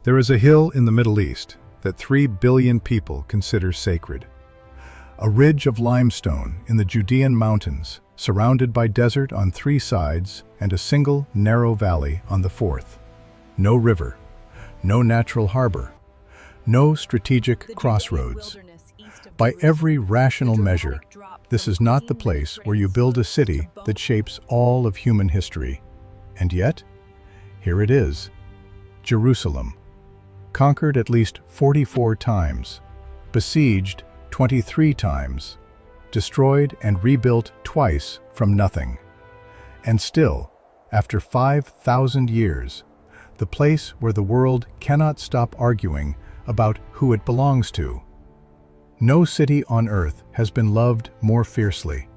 There is a hill in the Middle East that 3 billion people consider sacred. A ridge of limestone in the Judean mountains, surrounded by desert on 3 sides and a single narrow valley on the 4th. No river, no natural harbor, no strategic crossroads. By every rational measure, this is not the place where you build a city that shapes all of human history. And yet, here it is, Jerusalem, conquered at least 44 times, besieged 23 times, destroyed and rebuilt twice from nothing. And still, after 5,000 years, the place where the world cannot stop arguing about who it belongs to. No city on earth has been loved more fiercely,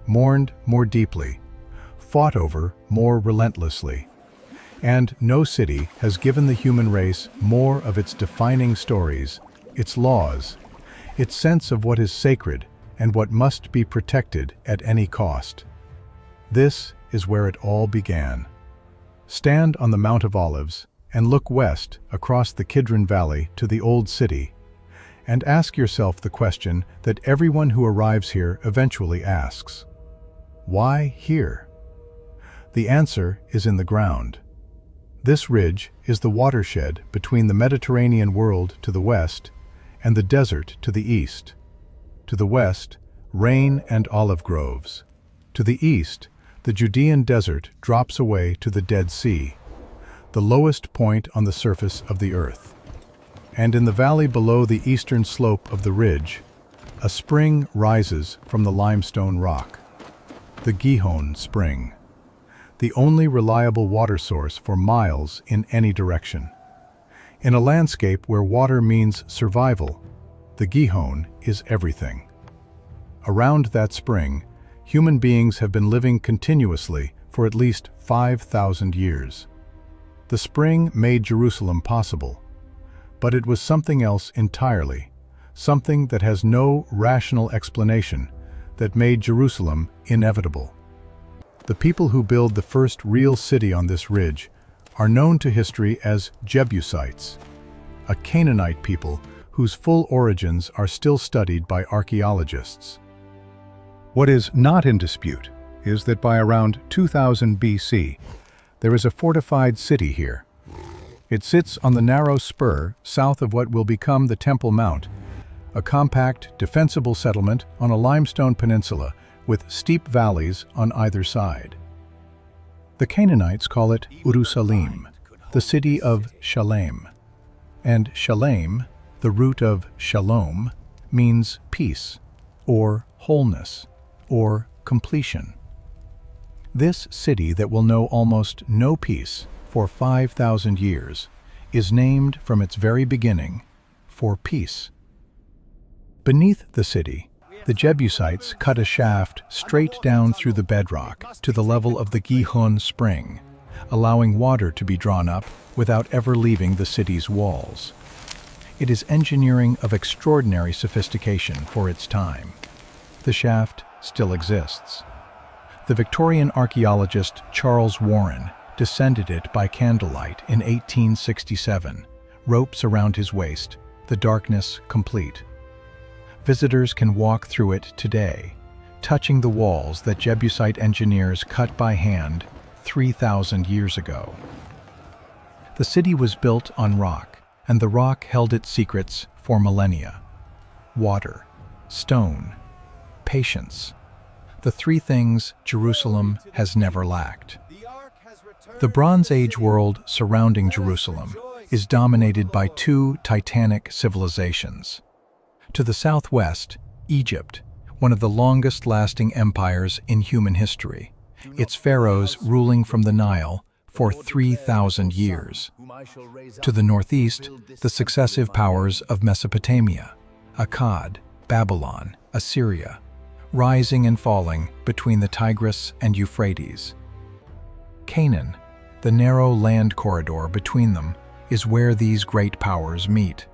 mourned more deeply, fought over more relentlessly. And no city has given the human race more of its defining stories, its laws, its sense of what is sacred and what must be protected at any cost. This is where it all began. Stand on the Mount of Olives and look west across the Kidron Valley to the Old City, and ask yourself the question that everyone who arrives here eventually asks. Why here? The answer is in the ground. This ridge is the watershed between the Mediterranean world to the west and the desert to the east. To the west, rain and olive groves. To the east, the Judean desert drops away to the Dead Sea, the lowest point on the surface of the earth. And in the valley below the eastern slope of the ridge, a spring rises from the limestone rock, the Gihon Spring, the only reliable water source for miles in any direction. In a landscape where water means survival, the Gihon is everything. Around that spring, human beings have been living continuously for at least 5,000 years. The spring made Jerusalem possible, but it was something else entirely, something that has no rational explanation, that made Jerusalem inevitable. The people who build the first real city on this ridge are known to history as Jebusites, a Canaanite people whose full origins are still studied by archaeologists. What is not in dispute is that by around 2000 BC, there is a fortified city here. It sits on the narrow spur south of what will become the Temple Mount, a compact, defensible settlement on a limestone peninsula with steep valleys on either side. The Canaanites call it Jerusalem, the city of Shalem. And Shalem, the root of shalom, means peace, or wholeness, or completion. This city that will know almost no peace for 5,000 years is named from its very beginning for peace. Beneath the city, the Jebusites cut a shaft straight down through the bedrock to the level of the Gihon Spring, allowing water to be drawn up without ever leaving the city's walls. It is engineering of extraordinary sophistication for its time. The shaft still exists. The Victorian archaeologist Charles Warren descended it by candlelight in 1867, ropes around his waist, the darkness complete. Visitors can walk through it today, touching the walls that Jebusite engineers cut by hand 3,000 years ago. The city was built on rock, and the rock held its secrets for millennia. Water, stone, patience. The 3 things Jerusalem has never lacked. The Bronze Age world surrounding Jerusalem is dominated by 2 titanic civilizations. To the southwest, Egypt, one of the longest-lasting empires in human history, its pharaohs ruling from the Nile for 3,000 years. To the northeast, the successive powers of Mesopotamia, Akkad, Babylon, Assyria, rising and falling between the Tigris and Euphrates. Canaan, the narrow land corridor between them, is where these great powers meet.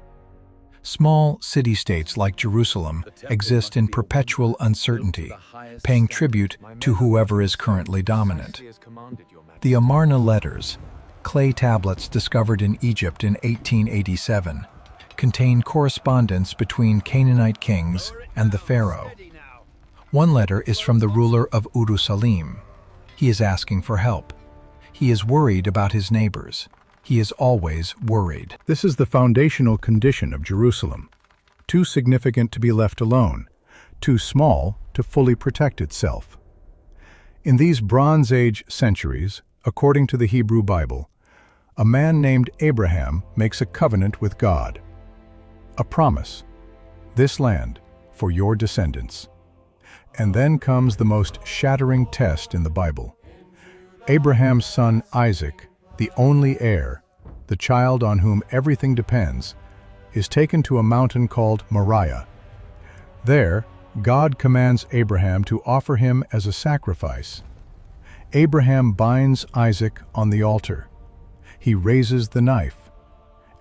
Small city-states like Jerusalem exist in perpetual uncertainty, paying tribute to whoever is currently dominant. The Amarna letters, Clay tablets discovered in Egypt in 1887 contain correspondence between Canaanite kings and the pharaoh. One letter is from the ruler of Urushalim. He is asking for help. He is worried about his neighbors. He is always worried. This is the foundational condition of Jerusalem. Too significant to be left alone, too small to fully protect itself. In these Bronze Age centuries, according to the Hebrew Bible, a man named Abraham makes a covenant with God. A promise, this land for your descendants. And then comes the most shattering test in the Bible. Abraham's son Isaac, the only heir, the child on whom everything depends, is taken to a mountain called Moriah. There, God commands Abraham to offer him as a sacrifice. Abraham binds Isaac on the altar. He raises the knife,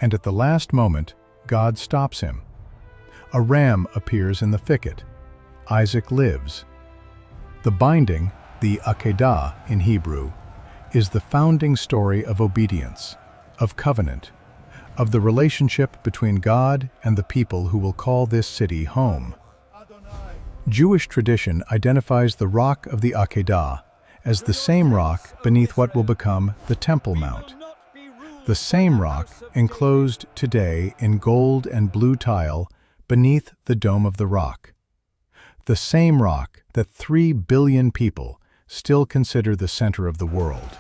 and at the last moment, God stops him. A ram appears in the thicket. Isaac lives. The binding, the Akedah in Hebrew, is the founding story of obedience, of covenant, of the relationship between God and the people who will call this city home. Jewish tradition identifies the rock of the Akedah as the same rock beneath what will become the Temple Mount. The same rock enclosed today in gold and blue tile beneath the Dome of the Rock. The same rock that 3 billion people still consider the center of the world.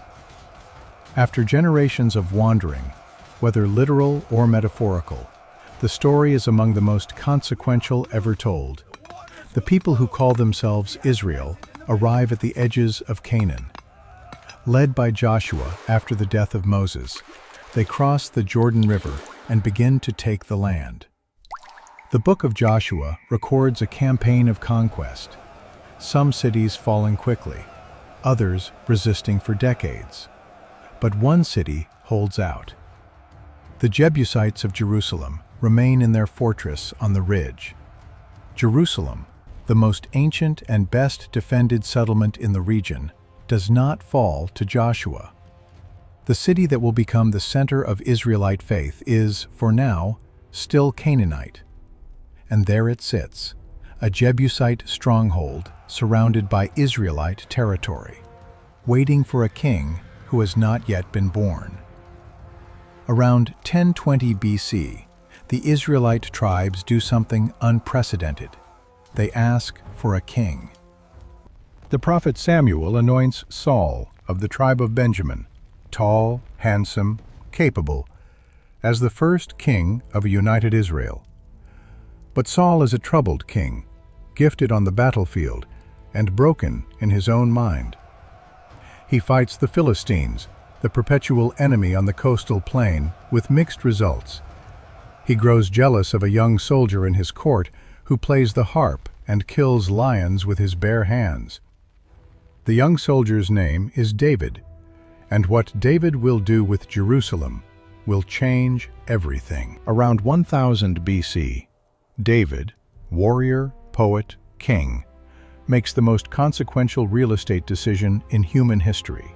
After generations of wandering, whether literal or metaphorical, the story is among the most consequential ever told. The people who call themselves Israel arrive at the edges of Canaan. Led by Joshua after the death of Moses, they cross the Jordan River and begin to take the land. The book of Joshua records a campaign of conquest, some cities falling quickly, others resisting for decades. But one city holds out. The Jebusites of Jerusalem remain in their fortress on the ridge. Jerusalem, the most ancient and best defended settlement in the region, does not fall to Joshua. The city that will become the center of Israelite faith is, for now, still Canaanite. And there it sits, a Jebusite stronghold surrounded by Israelite territory, waiting for a king who has not yet been born. Around 1020 BC, the Israelite tribes do something unprecedented. They ask for a king. The prophet Samuel anoints Saul of the tribe of Benjamin, tall, handsome, capable, as the first king of a united Israel. But Saul is a troubled king, gifted on the battlefield and broken in his own mind. He fights the Philistines, the perpetual enemy on the coastal plain, with mixed results. He grows jealous of a young soldier in his court who plays the harp and kills lions with his bare hands. The young soldier's name is David, and what David will do with Jerusalem will change everything. Around 1000 BC, David, warrior, poet, king, makes the most consequential real estate decision in human history.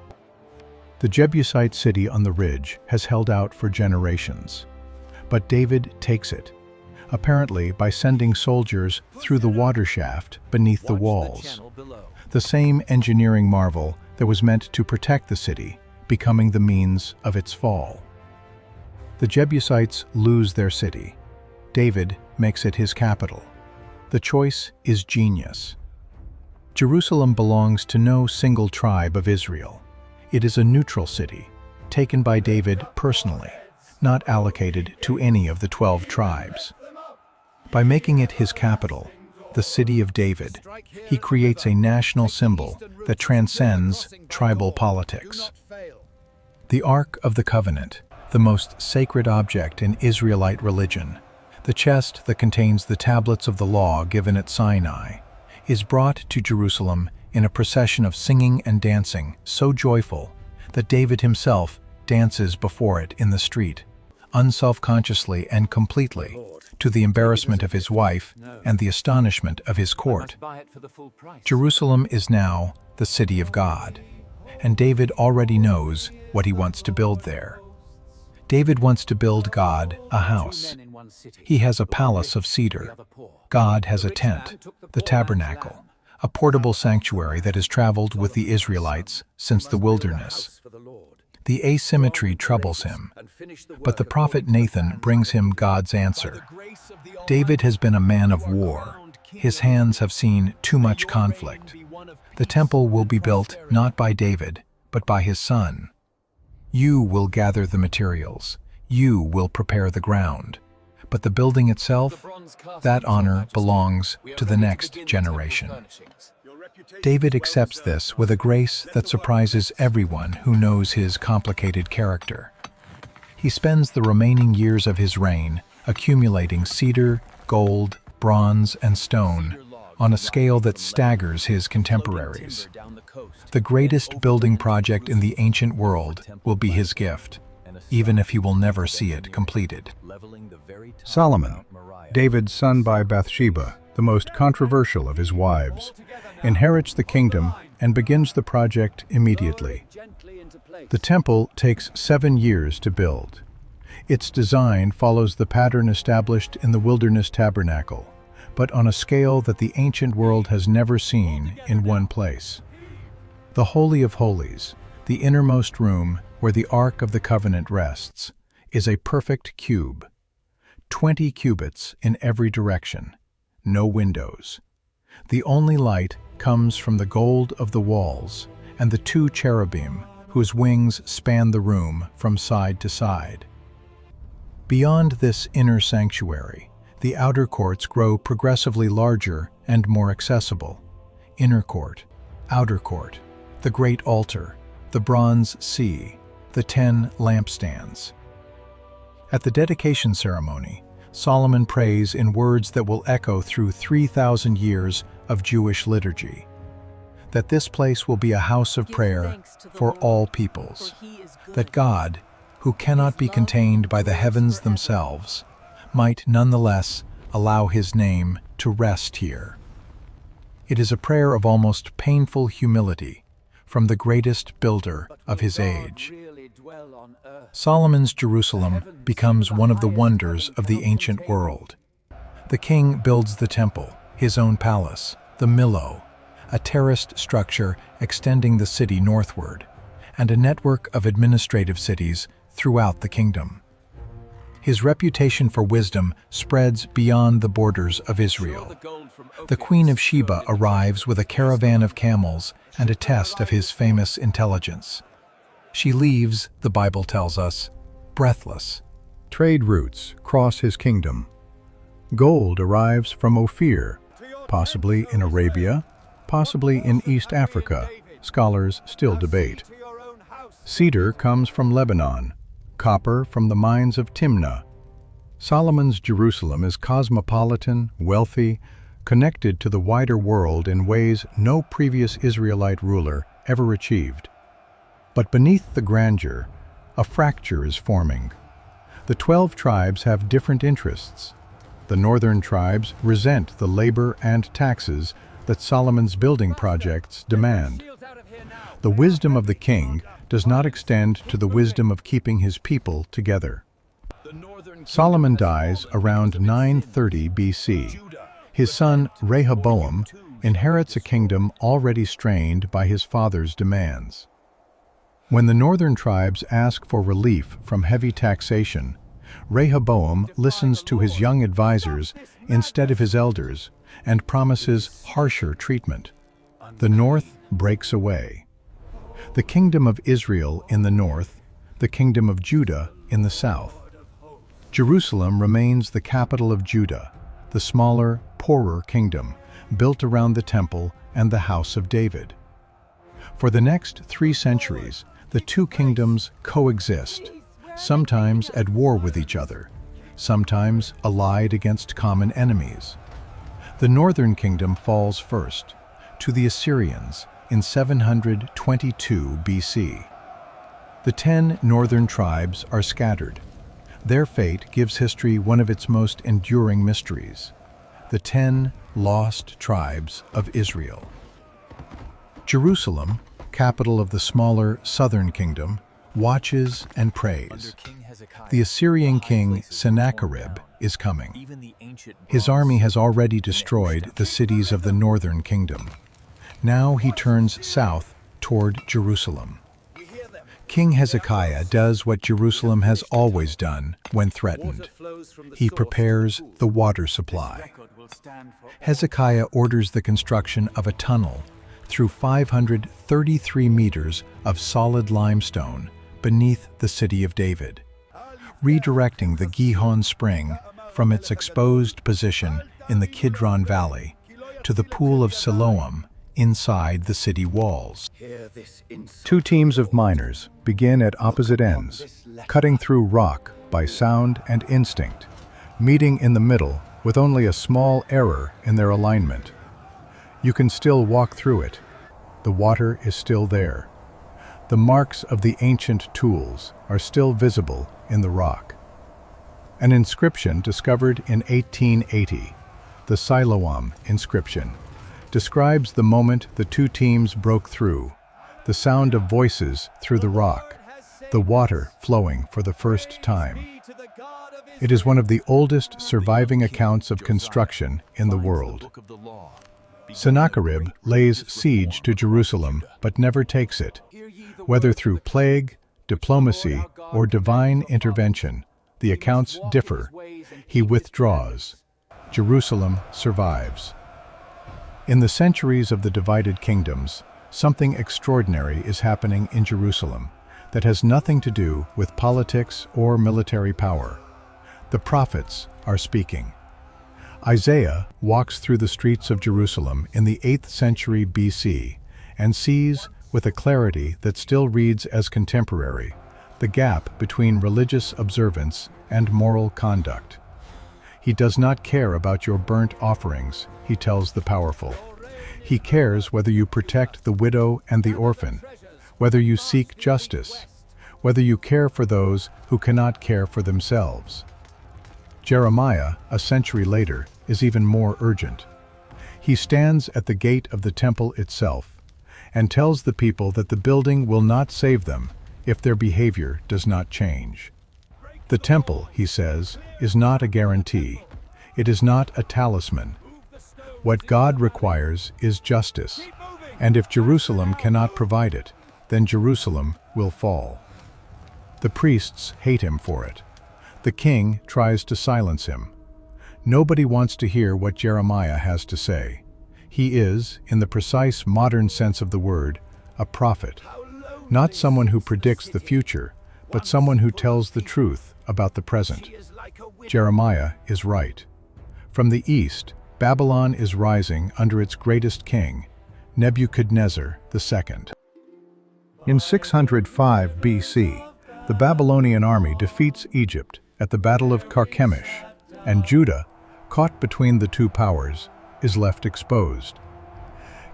The Jebusite city on the ridge has held out for generations, but David takes it, apparently by sending soldiers through the water shaft beneath the walls. The same engineering marvel that was meant to protect the city, becoming the means of its fall. The Jebusites lose their city. David makes it his capital. The choice is genius. Jerusalem belongs to no single tribe of Israel. It is a neutral city, taken by David personally, not allocated to any of the 12 tribes. By making it his capital, the city of David, he creates a national symbol that transcends tribal politics. The Ark of the Covenant, the most sacred object in Israelite religion, the chest that contains the tablets of the law given at Sinai, is brought to Jerusalem in a procession of singing and dancing so joyful that David himself dances before it in the street, unselfconsciously and completely, to the embarrassment of his wife and the astonishment of his court. Jerusalem is now the city of God, and David already knows what he wants to build there. David wants to build God a house. He has a palace of cedar. God has a tent, the tabernacle, a portable sanctuary that has traveled with the Israelites since the wilderness. The asymmetry troubles him, but the prophet Nathan brings him God's answer. David has been a man of war. His hands have seen too much conflict. The temple will be built not by David, but by his son. You will gather the materials. You will prepare the ground. But the building itself, that honor belongs to the next generation. David accepts this with a grace that surprises everyone who knows his complicated character. He spends the remaining years of his reign accumulating cedar, gold, bronze, and stone on a scale that staggers his contemporaries. The greatest building project in the ancient world will be his gift, even if he will never see it completed. Solomon, David's son by Bathsheba, the most controversial of his wives, inherits the kingdom and begins the project immediately. The temple takes 7 years to build. Its design follows the pattern established in the wilderness tabernacle, but on a scale that the ancient world has never seen in one place. The Holy of Holies, the innermost room where the Ark of the Covenant rests, is a perfect cube. 20 cubits in every direction, no windows. The only light comes from the gold of the walls and the 2 cherubim whose wings span the room from side to side. Beyond this inner sanctuary, the outer courts grow progressively larger and more accessible. Inner court, outer court, the great altar, the bronze sea, the 10 lampstands. At the dedication ceremony, Solomon prays in words that will echo through 3,000 years of Jewish liturgy, that this place will be a house of prayer for all peoples, that God, who cannot be contained by the heavens themselves, might nonetheless allow his name to rest here. It is a prayer of almost painful humility from the greatest builder of his age. Solomon's Jerusalem becomes one of the wonders of the ancient world. The king builds the temple, his own palace, the Millo, a terraced structure extending the city northward, and a network of administrative cities throughout the kingdom. His reputation for wisdom spreads beyond the borders of Israel. The Queen of Sheba arrives with a caravan of camels and a test of his famous intelligence. She leaves, the Bible tells us, breathless. Trade routes cross his kingdom. Gold arrives from Ophir, possibly in Arabia, possibly in East Africa. Scholars still debate. Cedar comes from Lebanon, copper from the mines of Timnah. Solomon's Jerusalem is cosmopolitan, wealthy, connected to the wider world in ways no previous Israelite ruler ever achieved. But beneath the grandeur, a fracture is forming. The 12 tribes have different interests. The northern tribes resent the labor and taxes that Solomon's building projects demand. The wisdom of the king does not extend to the wisdom of keeping his people together. Solomon dies around 930 BC. His son Rehoboam inherits a kingdom already strained by his father's demands. When the northern tribes ask for relief from heavy taxation, Rehoboam listens to his young advisors instead of his elders and promises harsher treatment. The north breaks away. The kingdom of Israel in the north, the kingdom of Judah in the south. Jerusalem remains the capital of Judah, the smaller, poorer kingdom, built around the temple and the house of David. For the next 3 centuries, the 2 kingdoms coexist, sometimes at war with each other, sometimes allied against common enemies. The northern kingdom falls first, to the Assyrians in 722 BC. The 10 northern tribes are scattered. Their fate gives history one of its most enduring mysteries: the 10 lost tribes of Israel. Jerusalem, capital of the smaller southern kingdom, watches and prays. The Assyrian king Sennacherib is coming. His army has already destroyed the cities of the northern kingdom. Now he turns south toward Jerusalem. King Hezekiah does what Jerusalem has always done when threatened. He prepares the water supply. Hezekiah orders the construction of a tunnel through 533 meters of solid limestone beneath the city of David, redirecting the Gihon spring from its exposed position in the Kidron Valley to the pool of Siloam inside the city walls. Two teams of miners begin at opposite ends, cutting through rock by sound and instinct, meeting in the middle with only a small error in their alignment. You can still walk through it. The water is still there. The marks of the ancient tools are still visible in the rock. An inscription discovered in 1880, the Siloam inscription, describes the moment the two teams broke through, the sound of voices through the rock, the water flowing for the first time. It is one of the oldest surviving accounts of construction in the world. Sennacherib lays siege to Jerusalem but never takes it. Whether through plague, diplomacy, or divine intervention, the accounts differ. He withdraws. Jerusalem survives. In the centuries of the divided kingdoms, something extraordinary is happening in Jerusalem that has nothing to do with politics or military power. The prophets are speaking. Isaiah walks through the streets of Jerusalem in the 8th century BC and sees, with a clarity that still reads as contemporary, the gap between religious observance and moral conduct. He does not care about your burnt offerings, he tells the powerful. He cares whether you protect the widow and the orphan, whether you seek justice, whether you care for those who cannot care for themselves. Jeremiah, a century later, is even more urgent. He stands at the gate of the temple itself and tells the people that the building will not save them if their behavior does not change. The temple, he says, is not a guarantee. It is not a talisman. What God requires is justice, and if Jerusalem cannot provide it, then Jerusalem will fall. The priests hate him for it. The king tries to silence him. Nobody wants to hear what Jeremiah has to say. He is, in the precise modern sense of the word, a prophet. Not someone who predicts the future, but someone who tells the truth about the present. Jeremiah is right. From the east, Babylon is rising under its greatest king, Nebuchadnezzar II. In 605 BC, the Babylonian army defeats Egypt at the Battle of Carchemish, and Judah, caught between the two powers, is left exposed.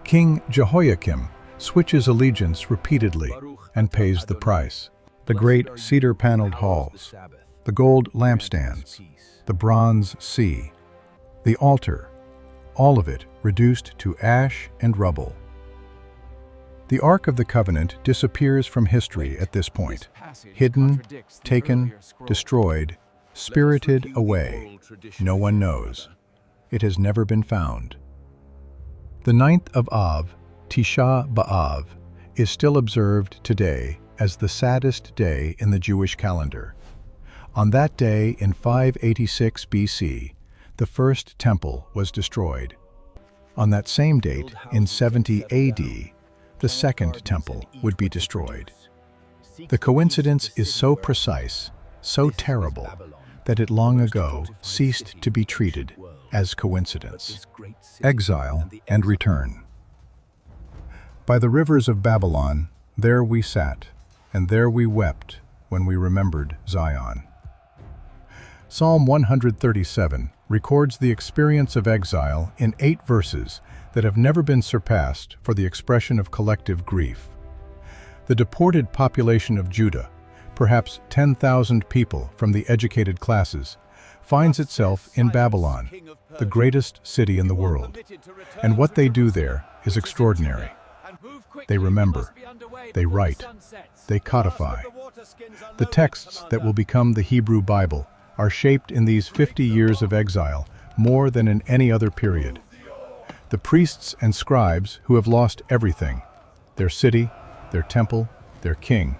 King Jehoiakim switches allegiance repeatedly and pays the price. The great cedar-paneled halls, the gold lampstands, the bronze sea, the altar, all of it reduced to ash and rubble. The Ark of the Covenant disappears from history at this point, hidden, taken, destroyed, spirited away. No one knows. It has never been found. The 9th of Av, Tisha B'Av, is still observed today as the saddest day in the Jewish calendar. On that day in 586 BC, the first temple was destroyed. On that same date, in 70 AD, the second temple would be destroyed. The coincidence is so precise, so terrible, that it long ago ceased to be treated as coincidence. Exile and Return. By the rivers of Babylon, there we sat, and there we wept when we remembered Zion. Psalm 137 records the experience of exile in 8 verses that have never been surpassed for the expression of collective grief. The deported population of Judah, perhaps 10,000 people from the educated classes, finds itself in Babylon, the greatest city in the world. And what they do there is extraordinary. They remember. They write. They codify. The texts that will become the Hebrew Bible are shaped in these 50 years of exile more than in any other period. The priests and scribes who have lost everything, their city, their temple, their king,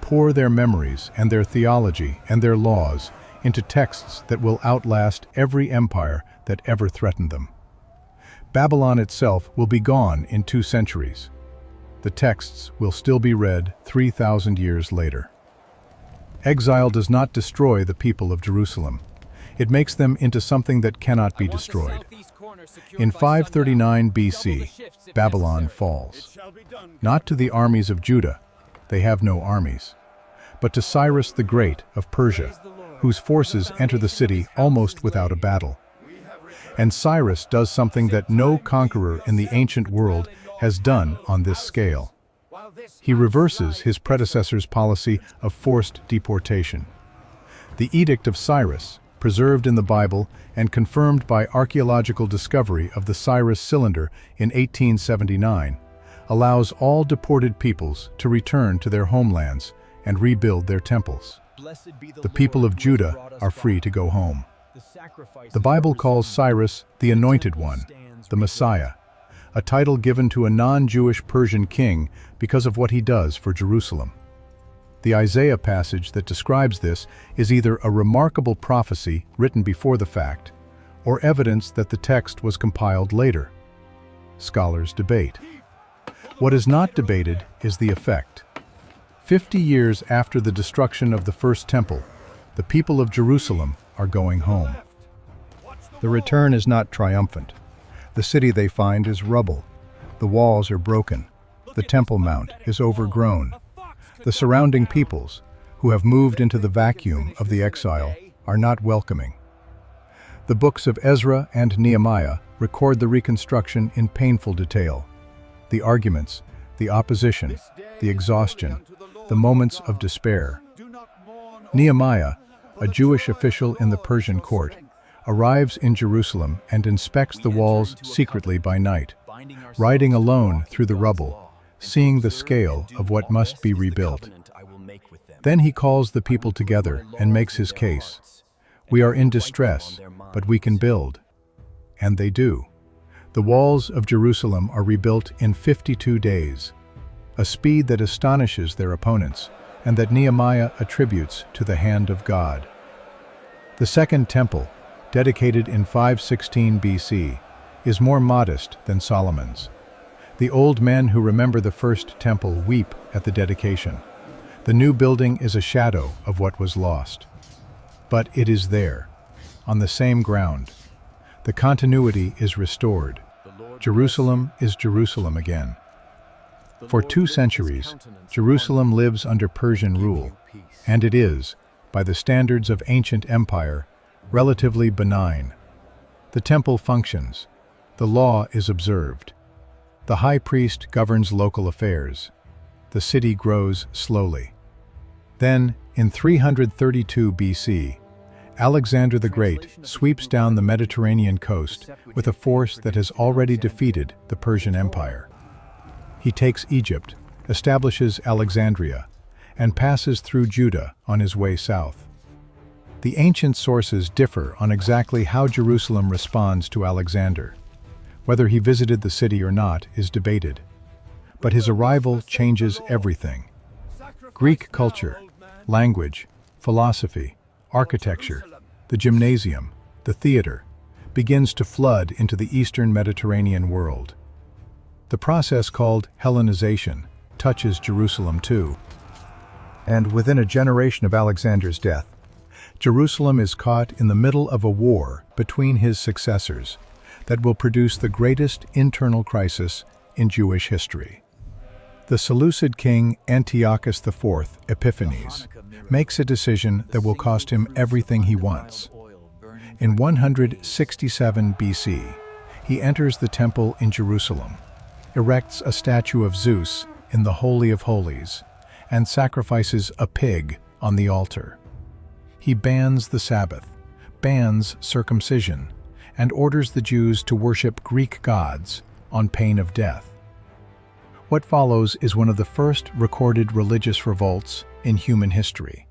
pour their memories and their theology and their laws into texts that will outlast every empire that ever threatened them. Babylon itself will be gone in 2 centuries. The texts will still be read 3,000 years later. Exile does not destroy the people of Jerusalem. It makes them into something that cannot be destroyed. In 539 BC, Babylon falls. Not to the armies of Judah, they have no armies, but to Cyrus the Great of Persia, whose forces enter the city almost without a battle. And Cyrus does something that no conqueror in the ancient world has done on this scale. He reverses his predecessor's policy of forced deportation. The Edict of Cyrus, preserved in the Bible and confirmed by archaeological discovery of the Cyrus cylinder in 1879, allows all deported peoples to return to their homelands and rebuild their temples. The people of Judah are free to go home. The Bible calls Cyrus the Anointed One, the Messiah, a title given to a non-Jewish Persian king because of what he does for Jerusalem. The Isaiah passage that describes this is either a remarkable prophecy written before the fact, or evidence that the text was compiled later. Scholars debate. What is not debated is the effect. 50 years after the destruction of the First Temple, the people of Jerusalem are going home. The return is not triumphant. The city they find is rubble. The walls are broken. The Temple Mount is overgrown. The surrounding peoples, who have moved into the vacuum of the exile, are not welcoming. The books of Ezra and Nehemiah record the reconstruction in painful detail. The arguments, the opposition, the exhaustion, the moments of despair. Nehemiah, a Jewish official in the Persian court, arrives in Jerusalem and inspects the walls secretly by night, riding alone through the rubble, seeing the scale of what must be rebuilt. Then he calls the people together and makes his case. We are in distress, but we can build. And they do. The walls of Jerusalem are rebuilt in 52 days, a speed that astonishes their opponents and that Nehemiah attributes to the hand of God. The Second Temple, dedicated in 516 BC, is more modest than Solomon's. The old men who remember the First Temple weep at the dedication. The new building is a shadow of what was lost. But it is there, on the same ground. The continuity is restored. Jerusalem is Jerusalem again. For 2 centuries, Jerusalem lives under Persian rule, and it is, by the standards of ancient empire, relatively benign. The temple functions. The law is observed. The high priest governs local affairs. The city grows slowly. Then, in 332 BC, Alexander the Great sweeps down the Mediterranean coast with a force that has already defeated the Persian Empire. He takes Egypt, establishes Alexandria, and passes through Judah on his way south. The ancient sources differ on exactly how Jerusalem responds to Alexander. Whether he visited the city or not is debated. But his arrival changes everything. Greek culture, language, philosophy, architecture, the gymnasium, the theater, begins to flood into the Eastern Mediterranean world. The process called Hellenization touches Jerusalem too. And within a generation of Alexander's death, Jerusalem is caught in the middle of a war between his successors that will produce the greatest internal crisis in Jewish history. The Seleucid king Antiochus IV Epiphanes makes a decision that will cost him everything he wants. In 167 BC, he enters the temple in Jerusalem, erects a statue of Zeus in the Holy of Holies, and sacrifices a pig on the altar. He bans the Sabbath, bans circumcision, and orders the Jews to worship Greek gods on pain of death. What follows is one of the first recorded religious revolts in human history.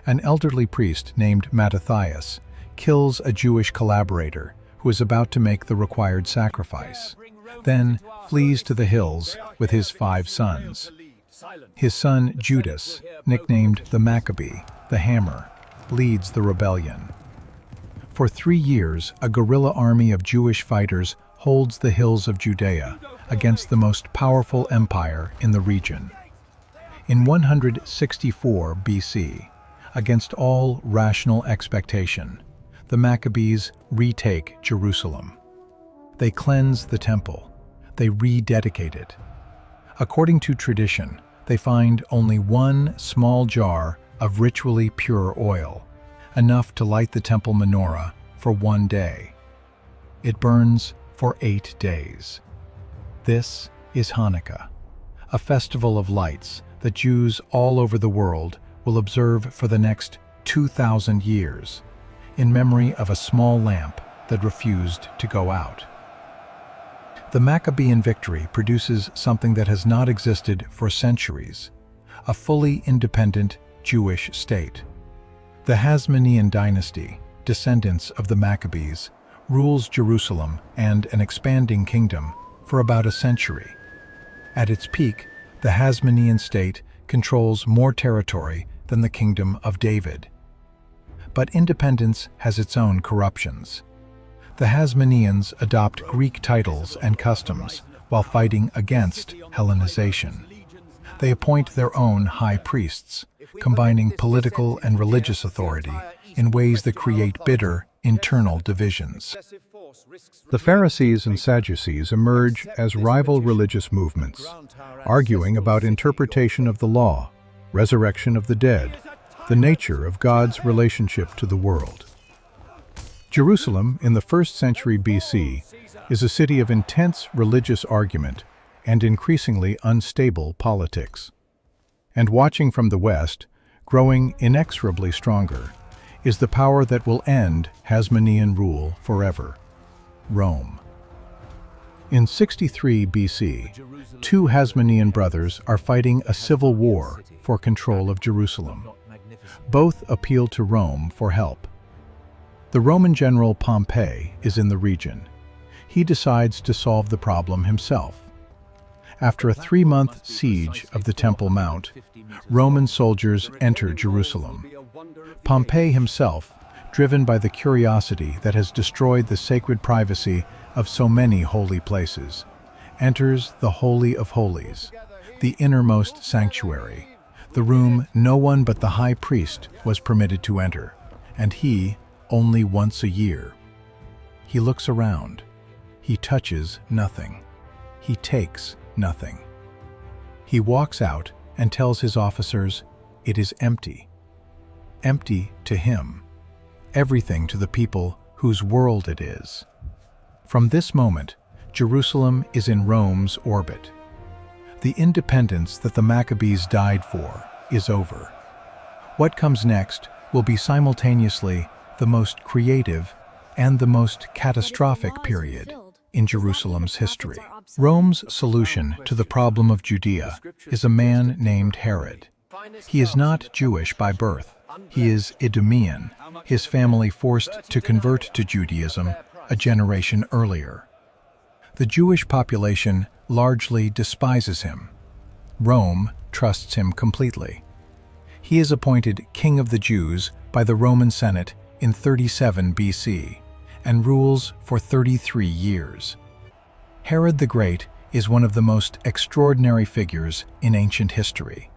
An elderly priest named Mattathias kills a Jewish collaborator who is about to make the required sacrifice, then flees to the hills with his 5 sons. His son Judas, nicknamed the Maccabee, the Hammer, leads the rebellion. For 3 years, a guerrilla army of Jewish fighters holds the hills of Judea against the most powerful empire in the region. In 164 BC, against all rational expectation, the Maccabees retake Jerusalem. They cleanse the temple. They rededicate it. According to tradition, they find only one small jar of ritually pure oil, enough to light the temple menorah for 1 day. It burns for 8 days. This is Hanukkah, a festival of lights that Jews all over the world will observe for the next 2,000 years, in memory of a small lamp that refused to go out. The Maccabean victory produces something that has not existed for centuries, a fully independent Jewish state. The Hasmonean dynasty, descendants of the Maccabees, rules Jerusalem and an expanding kingdom for about a century. At its peak, the Hasmonean state controls more territory than the Kingdom of David. But independence has its own corruptions. The Hasmoneans adopt Greek titles and customs while fighting against Hellenization. They appoint their own high priests, combining political and religious authority in ways that create bitter internal divisions. The Pharisees and Sadducees emerge as rival religious movements, arguing about interpretation of the law, resurrection of the dead, the nature of God's relationship to the world. Jerusalem, in the 1st century BC, is a city of intense religious argument and increasingly unstable politics. And watching from the west, growing inexorably stronger, is the power that will end Hasmonean rule forever: Rome. In 63 BC, 2 Hasmonean brothers are fighting a civil war for control of Jerusalem. Both appeal to Rome for help. The Roman general Pompey is in the region. He decides to solve the problem himself. After a 3-month siege of the Temple Mount, Roman soldiers enter Jerusalem. Pompey himself, driven by the curiosity that has destroyed the sacred privacy of so many holy places, enters the Holy of Holies, the innermost sanctuary, the room no one but the high priest was permitted to enter, and he only once a year. He looks around. He touches nothing. He takes nothing. He walks out and tells his officers, it is empty. Empty to him. Everything to the people whose world it is. From this moment, Jerusalem is in Rome's orbit. The independence that the Maccabees died for is over. What comes next will be simultaneously the most creative and the most catastrophic period in Jerusalem's history. Rome's solution to the problem of Judea is a man named Herod. He is not Jewish by birth. He is Idumean, his family forced to convert to Judaism a generation earlier. The Jewish population largely despises him. Rome trusts him completely. He is appointed King of the Jews by the Roman Senate in 37 BC and rules for 33 years. Herod the Great is one of the most extraordinary figures in ancient history.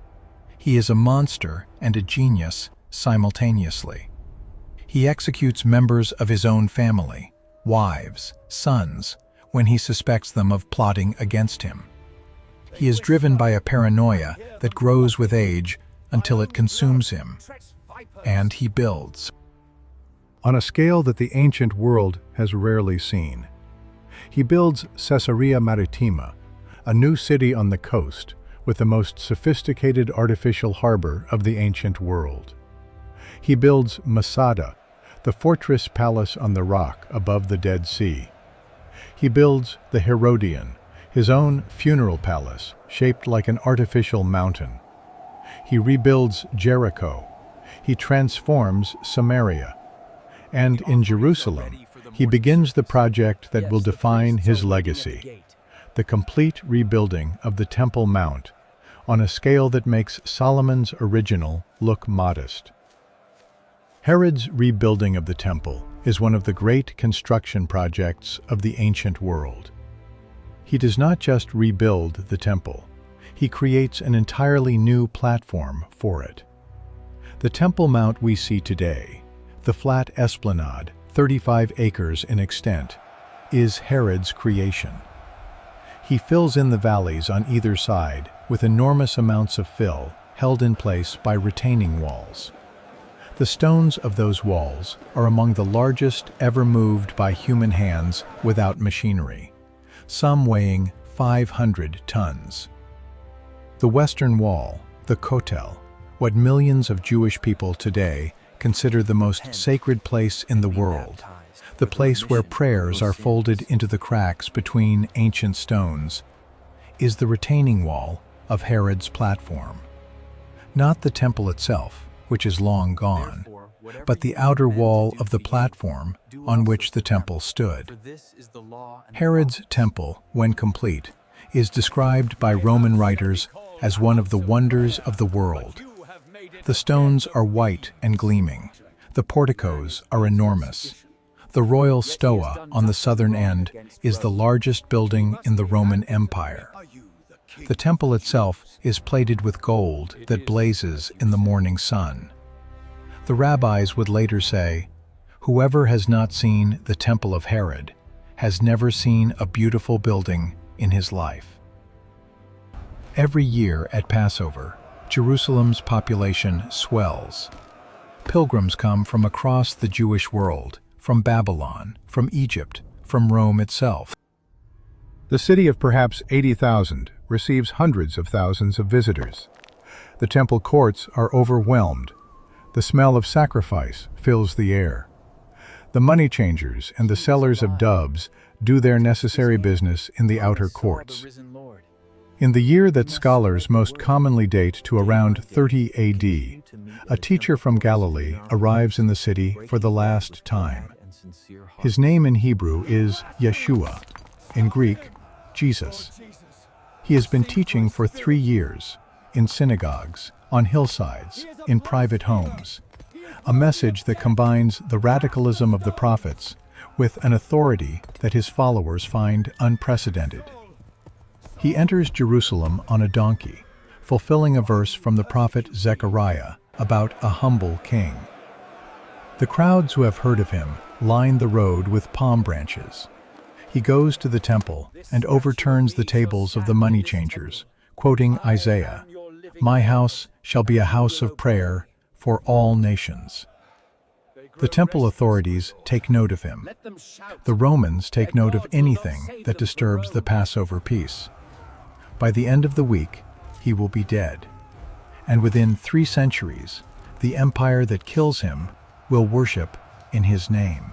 He is a monster and a genius simultaneously. He executes members of his own family, wives, sons, when he suspects them of plotting against him. He is driven by a paranoia that grows with age until it consumes him, and he builds on a scale that the ancient world has rarely seen. He builds Caesarea Maritima, a new city on the coast with the most sophisticated artificial harbor of the ancient world. He builds Masada, the fortress palace on the rock above the Dead Sea. He builds the Herodian, his own funeral palace shaped like an artificial mountain. He rebuilds Jericho. He transforms Samaria. And in Jerusalem, he begins the project that will define his legacy, the complete rebuilding of the Temple Mount, on a scale that makes Solomon's original look modest. Herod's rebuilding of the temple is one of the great construction projects of the ancient world. He does not just rebuild the temple, he creates an entirely new platform for it. The Temple Mount we see today, the flat esplanade, 35 acres in extent, is Herod's creation. He fills in the valleys on either side with enormous amounts of fill held in place by retaining walls. The stones of those walls are among the largest ever moved by human hands without machinery, some weighing 500 tons. The Western Wall, the Kotel, what millions of Jewish people today consider the most sacred place in the world, the place where prayers are folded into the cracks between ancient stones, is the retaining wall of Herod's platform. Not the temple itself, which is long gone, but the outer wall of the platform on which the temple stood. Herod's temple, when complete, is described by Roman writers as one of the wonders of the world. The stones are white and gleaming. The porticos are enormous. The royal stoa on the southern end is the largest building in the Roman Empire. The temple itself is plated with gold that blazes in the morning sun. The rabbis would later say, "Whoever has not seen the temple of Herod has never seen a beautiful building in his life." Every year at Passover, Jerusalem's population swells. Pilgrims come from across the Jewish world, from Babylon, from Egypt, from Rome itself. The city of perhaps 80,000 receives hundreds of thousands of visitors. The temple courts are overwhelmed. The smell of sacrifice fills the air. The money changers and the sellers of doves do their necessary business in the outer courts. In the year that scholars most commonly date to around 30 AD, a teacher from Galilee arrives in the city for the last time. His name in Hebrew is Yeshua, in Greek, Jesus. He has been teaching for 3 years, in synagogues, on hillsides, in private homes, a message that combines the radicalism of the prophets with an authority that his followers find unprecedented. He enters Jerusalem on a donkey, fulfilling a verse from the prophet Zechariah about a humble king. The crowds who have heard of him line the road with palm branches. He goes to the temple and overturns the tables of the money changers, quoting Isaiah, "My house shall be a house of prayer for all nations." The temple authorities take note of him. The Romans take note of anything that disturbs the Passover peace. By the end of the week, he will be dead. And within 3 centuries, the empire that kills him will worship in his name.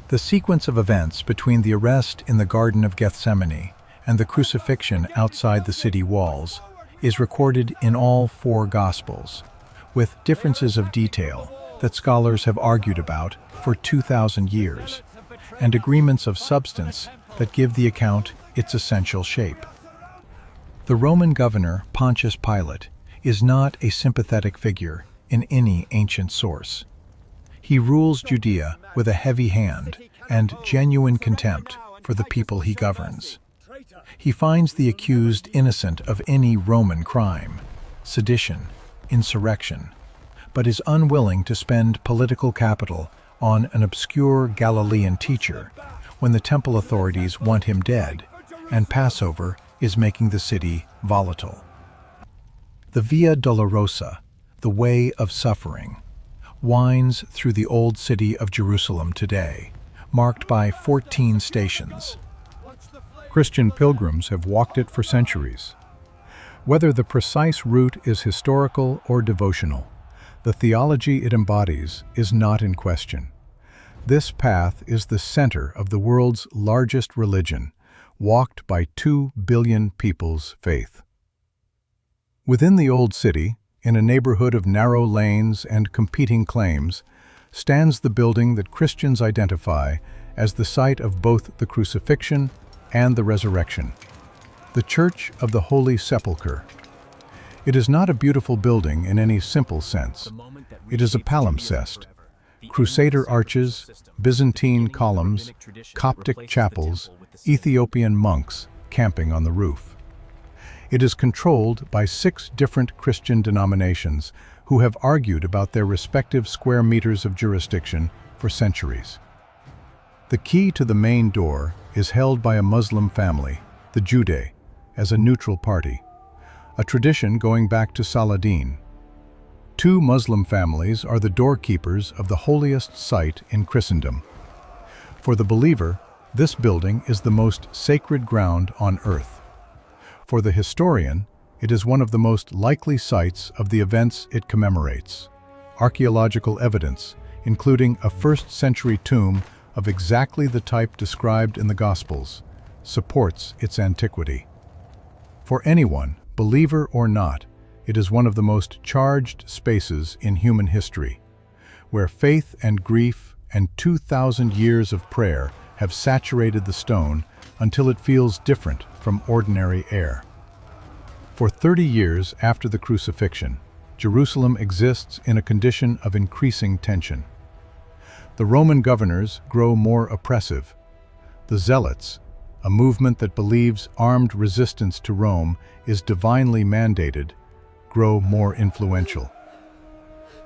The sequence of events between the arrest in the Garden of Gethsemane and the crucifixion outside the city walls is recorded in all 4 Gospels, with differences of detail that scholars have argued about for 2,000 years, and agreements of substance that give the account its essential shape. The Roman governor, Pontius Pilate, is not a sympathetic figure in any ancient source. He rules Judea with a heavy hand and genuine contempt for the people he governs. He finds the accused innocent of any Roman crime, sedition, insurrection, but is unwilling to spend political capital on an obscure Galilean teacher when the temple authorities want him dead and Passover is making the city volatile. The Via Dolorosa, the way of suffering, winds through the old city of Jerusalem today, marked by 14 stations. Christian pilgrims have walked it for centuries. Whether the precise route is historical or devotional, the theology it embodies is not in question. This path is the center of the world's largest religion, walked by 2 billion people's faith. Within the Old City, in a neighborhood of narrow lanes and competing claims, stands the building that Christians identify as the site of both the crucifixion and the resurrection, the Church of the Holy Sepulchre. It is not a beautiful building in any simple sense. It is a palimpsest. Crusader arches, Byzantine columns, Coptic chapels, Ethiopian monks camping on the roof. It is controlled by 6 different Christian denominations who have argued about their respective square meters of jurisdiction for centuries. The key to the main door is held by a Muslim family, the Jude, as a neutral party, a tradition going back to Saladin. 2 Muslim families are the doorkeepers of the holiest site in Christendom. For the believer, this building is the most sacred ground on earth. For the historian, it is one of the most likely sites of the events it commemorates. Archaeological evidence, including a 1st century tomb of exactly the type described in the Gospels, supports its antiquity. For anyone, believer or not, it is one of the most charged spaces in human history, where faith and grief and 2,000 years of prayer have saturated the stone until it feels different from ordinary air. For 30 years after the crucifixion, Jerusalem exists in a condition of increasing tension. The Roman governors grow more oppressive. The Zealots, a movement that believes armed resistance to Rome is divinely mandated, grow more influential.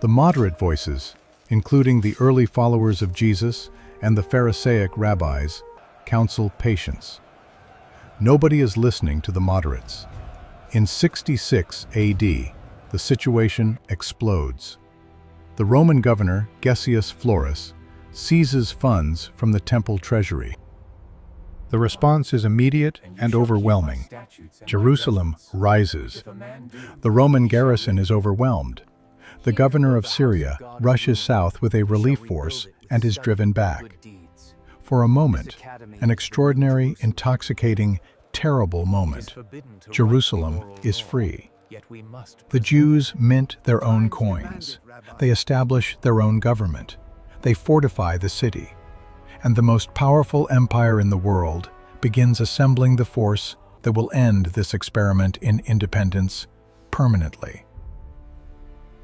The moderate voices, including the early followers of Jesus and the Pharisaic rabbis, counsel patience. Nobody is listening to the moderates. In 66 AD, the situation explodes. The Roman governor, Gessius Florus, seizes funds from the temple treasury. The response is immediate and overwhelming. Jerusalem rises. The Roman garrison is overwhelmed. The governor of Syria rushes south with a relief force and is driven back. For a moment, an extraordinary, intoxicating, terrible moment, Jerusalem is free. The Jews mint their own coins. They establish their own government. They fortify the city. And the most powerful empire in the world begins assembling the force that will end this experiment in independence permanently.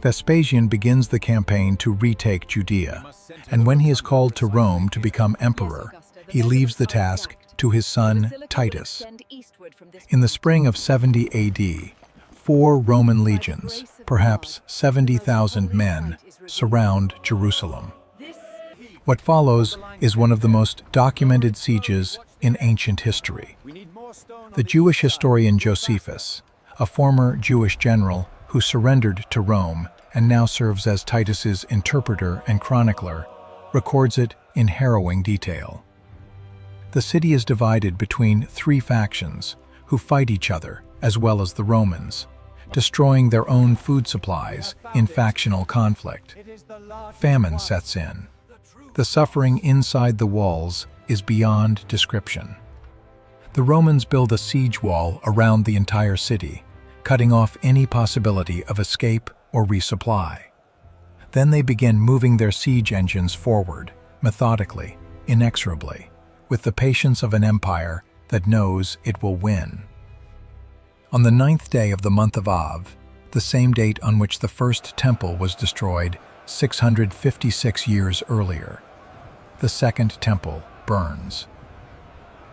Vespasian begins the campaign to retake Judea, and when he is called to Rome to become emperor, he leaves the task to his son Titus. In the spring of 70 AD, 4 Roman legions, perhaps 70,000 men, surround Jerusalem. What follows is one of the most documented sieges in ancient history. The Jewish historian Josephus, a former Jewish general who surrendered to Rome and now serves as Titus's interpreter and chronicler, records it in harrowing detail. The city is divided between 3 factions who fight each other as well as the Romans, destroying their own food supplies in factional conflict. Famine sets in. The suffering inside the walls is beyond description. The Romans build a siege wall around the entire city, cutting off any possibility of escape or resupply. Then they begin moving their siege engines forward, methodically, inexorably, with the patience of an empire that knows it will win. On the 9th day of the month of Av, the same date on which the first temple was destroyed 656 years earlier, the second temple burns.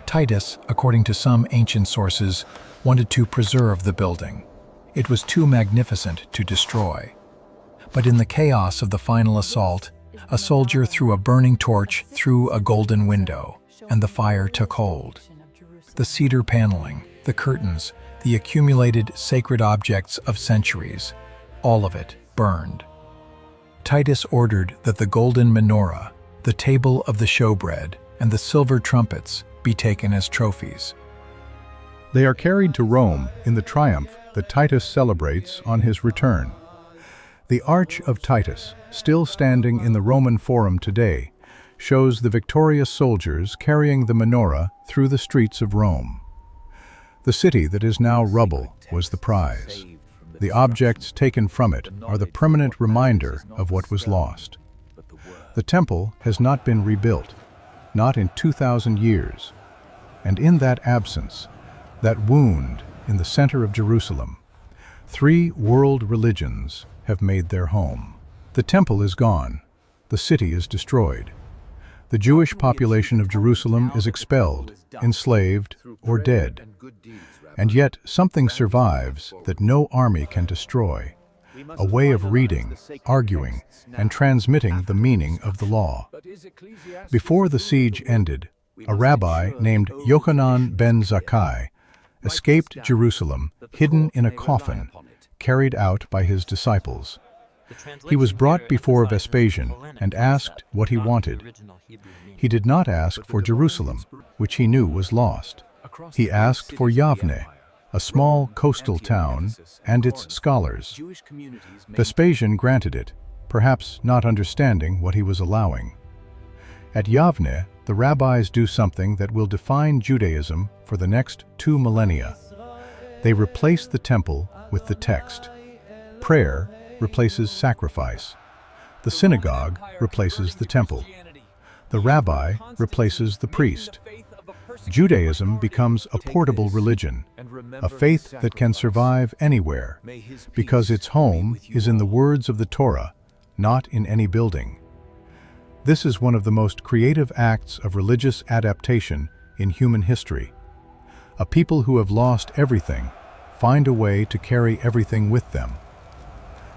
Titus, according to some ancient sources, wanted to preserve the building. It was too magnificent to destroy. But in the chaos of the final assault, a soldier threw a burning torch through a golden window, and the fire took hold. The cedar paneling, the curtains, the accumulated sacred objects of centuries, all of it burned. Titus ordered that the golden menorah, the table of the showbread, and the silver trumpets be taken as trophies. They are carried to Rome in the triumph that Titus celebrates on his return. The Arch of Titus, still standing in the Roman Forum today, shows the victorious soldiers carrying the menorah through the streets of Rome. The city that is now rubble was the prize. The objects taken from it are the permanent reminder of what was lost. The temple has not been rebuilt, not in 2,000 years. And in that absence, that wound in the center of Jerusalem, 3 world religions have made their home. The temple is gone. The city is destroyed. The Jewish population of Jerusalem is expelled, enslaved, or dead. And yet something survives that no army can destroy, a way of reading, arguing, and transmitting the meaning of the law. Before the siege ended, a rabbi named Yochanan ben Zakkai escaped Jerusalem, hidden in a coffin, carried out by his disciples. He was brought before Vespasian and asked what he wanted. He did not ask for Jerusalem, which he knew was lost. He asked for Yavne, a small coastal town, and its scholars. Vespasian granted it, perhaps not understanding what he was allowing. At Yavne, the rabbis do something that will define Judaism for the next 2 millennia. They replace the temple with the text. Prayer replaces sacrifice. The synagogue replaces the temple. The rabbi replaces the priest. Judaism becomes a portable religion, a faith that can survive anywhere, because its home is in the words of the Torah, not in any building. This is one of the most creative acts of religious adaptation in human history. A people who have lost everything find a way to carry everything with them.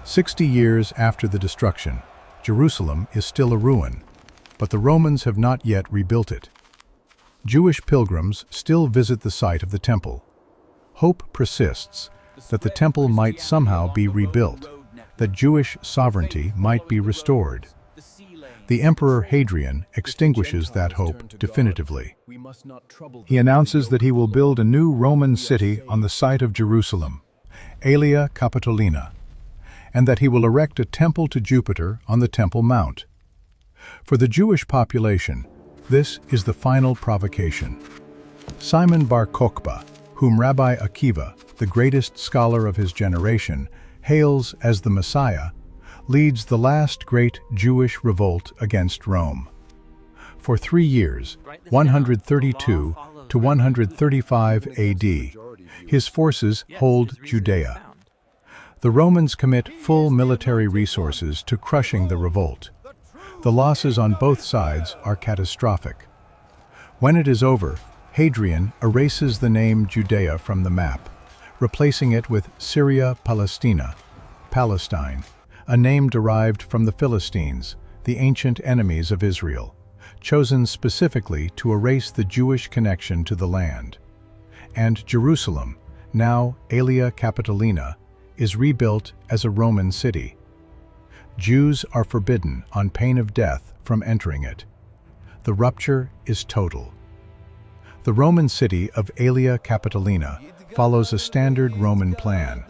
60 years after the destruction, Jerusalem is still a ruin, but the Romans have not yet rebuilt it. Jewish pilgrims still visit the site of the temple. Hope persists that the temple might somehow be rebuilt, that Jewish sovereignty might be restored. The Emperor Hadrian extinguishes that hope definitively. He announces that he will build a new Roman city on the site of Jerusalem, Aelia Capitolina, and that he will erect a temple to Jupiter on the Temple Mount. For the Jewish population, this is the final provocation. Simon Bar Kokhba, whom Rabbi Akiva, the greatest scholar of his generation, hails as the Messiah, leads the last great Jewish revolt against Rome. For 3 years, 132 to 135 AD, his forces hold Judea. The Romans commit full military resources to crushing the revolt. The losses on both sides are catastrophic. When it is over, Hadrian erases the name Judea from the map, replacing it with Syria Palestina, Palestine, a name derived from the Philistines, the ancient enemies of Israel, chosen specifically to erase the Jewish connection to the land. And Jerusalem, now Aelia Capitolina, is rebuilt as a Roman city. Jews are forbidden on pain of death from entering it. The rupture is total. The Roman city of Aelia Capitolina follows a standard Roman plan,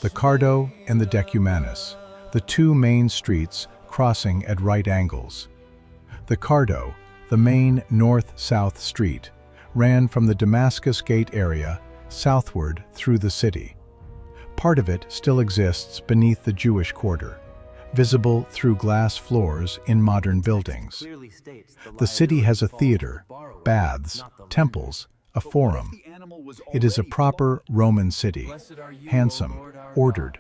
the Cardo and the Decumanus, the 2 main streets crossing at right angles. The Cardo, the main north-south street, ran from the Damascus Gate area southward through the city. Part of it still exists beneath the Jewish quarter, visible through glass floors in modern buildings. The city has a theater, baths, temples, a forum. It is a proper Roman city, handsome, ordered,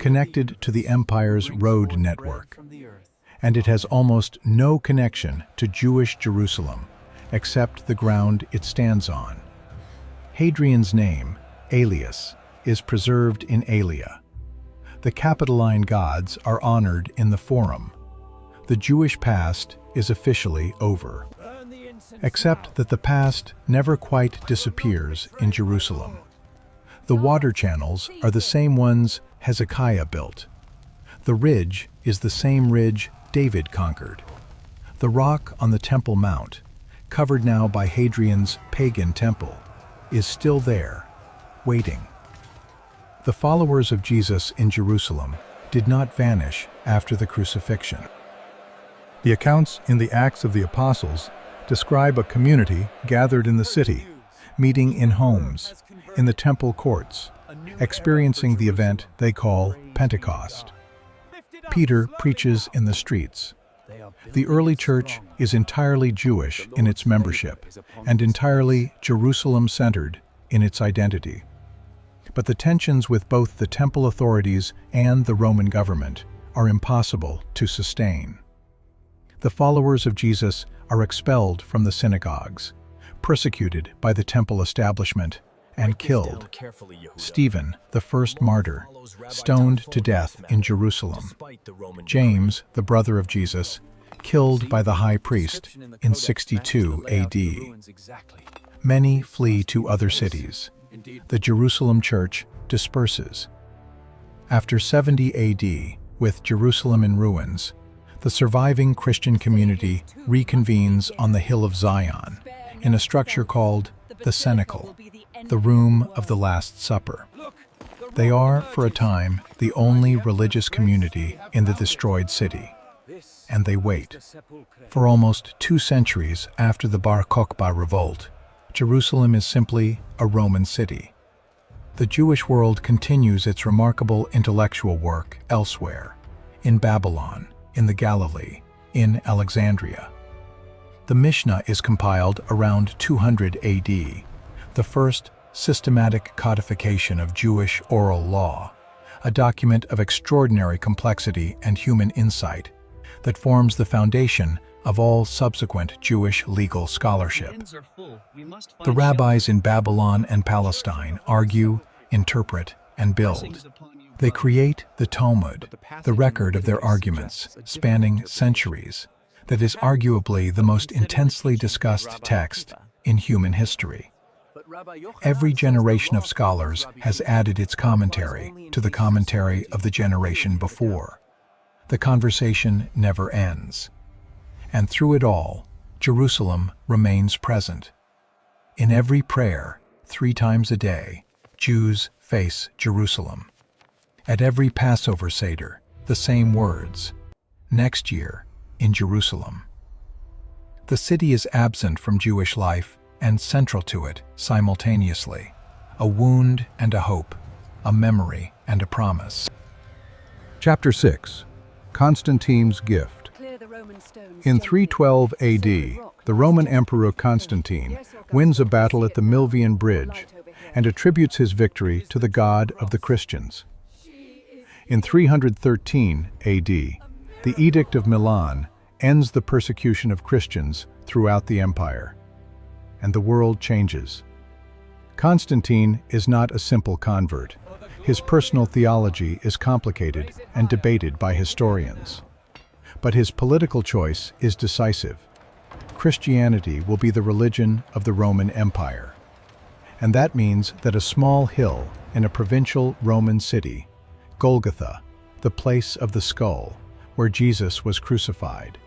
connected to the empire's road network. And it has almost no connection to Jewish Jerusalem, except the ground it stands on. Hadrian's name, Aelius, is preserved in Aelia. The Capitoline gods are honored in the Forum. The Jewish past is officially over, except that the past never quite disappears in Jerusalem. The water channels are the same ones Hezekiah built. The ridge is the same ridge David conquered. The rock on the Temple Mount, covered now by Hadrian's pagan temple, is still there, waiting. The followers of Jesus in Jerusalem did not vanish after the crucifixion. The accounts in the Acts of the Apostles describe a community gathered in the city, meeting in homes, in the temple courts, experiencing the event they call Pentecost. Peter preaches in the streets. The early church is entirely Jewish in its membership and entirely Jerusalem-centered in its identity. But the tensions with both the temple authorities and the Roman government are impossible to sustain. The followers of Jesus are expelled from the synagogues, persecuted by the temple establishment, and killed. Stephen, the first martyr, stoned to death in Jerusalem. James, the brother of Jesus, killed by the high priest in 62 AD. Many flee to other cities. The Jerusalem church disperses. After 70 AD, with Jerusalem in ruins, the surviving Christian community reconvenes on the Hill of Zion in a structure called the Cenacle, the Room of the Last Supper. They are, for a time, the only religious community in the destroyed city, and they wait. For almost 2 centuries after the Bar Kokhba revolt, Jerusalem is simply a Roman city. The Jewish world continues its remarkable intellectual work elsewhere, in Babylon, in the Galilee, in Alexandria. The Mishnah is compiled around 200 AD, the first systematic codification of Jewish oral law, a document of extraordinary complexity and human insight that forms the foundation of all subsequent Jewish legal scholarship. The rabbis in Babylon and Palestine argue, interpret, and build. They create the Talmud, the record of their arguments, spanning centuries, that is arguably the most intensely discussed text in human history. Every generation of scholars has added its commentary to the commentary of the generation before. The conversation never ends. And through it all, Jerusalem remains present. In every prayer, 3 times a day, Jews face Jerusalem. At every Passover Seder, the same words, "Next year, in Jerusalem." The city is absent from Jewish life and central to it simultaneously, a wound and a hope, a memory and a promise. Chapter 6. Constantine's Gift. In 312 AD, the Roman Emperor Constantine wins a battle at the Milvian Bridge and attributes his victory to the God of the Christians. In 313 AD, the Edict of Milan ends the persecution of Christians throughout the empire, and the world changes. Constantine is not a simple convert. His personal theology is complicated and debated by historians. But his political choice is decisive. Christianity will be the religion of the Roman Empire. And that means that a small hill in a provincial Roman city, Golgotha, the place of the skull, where Jesus was crucified,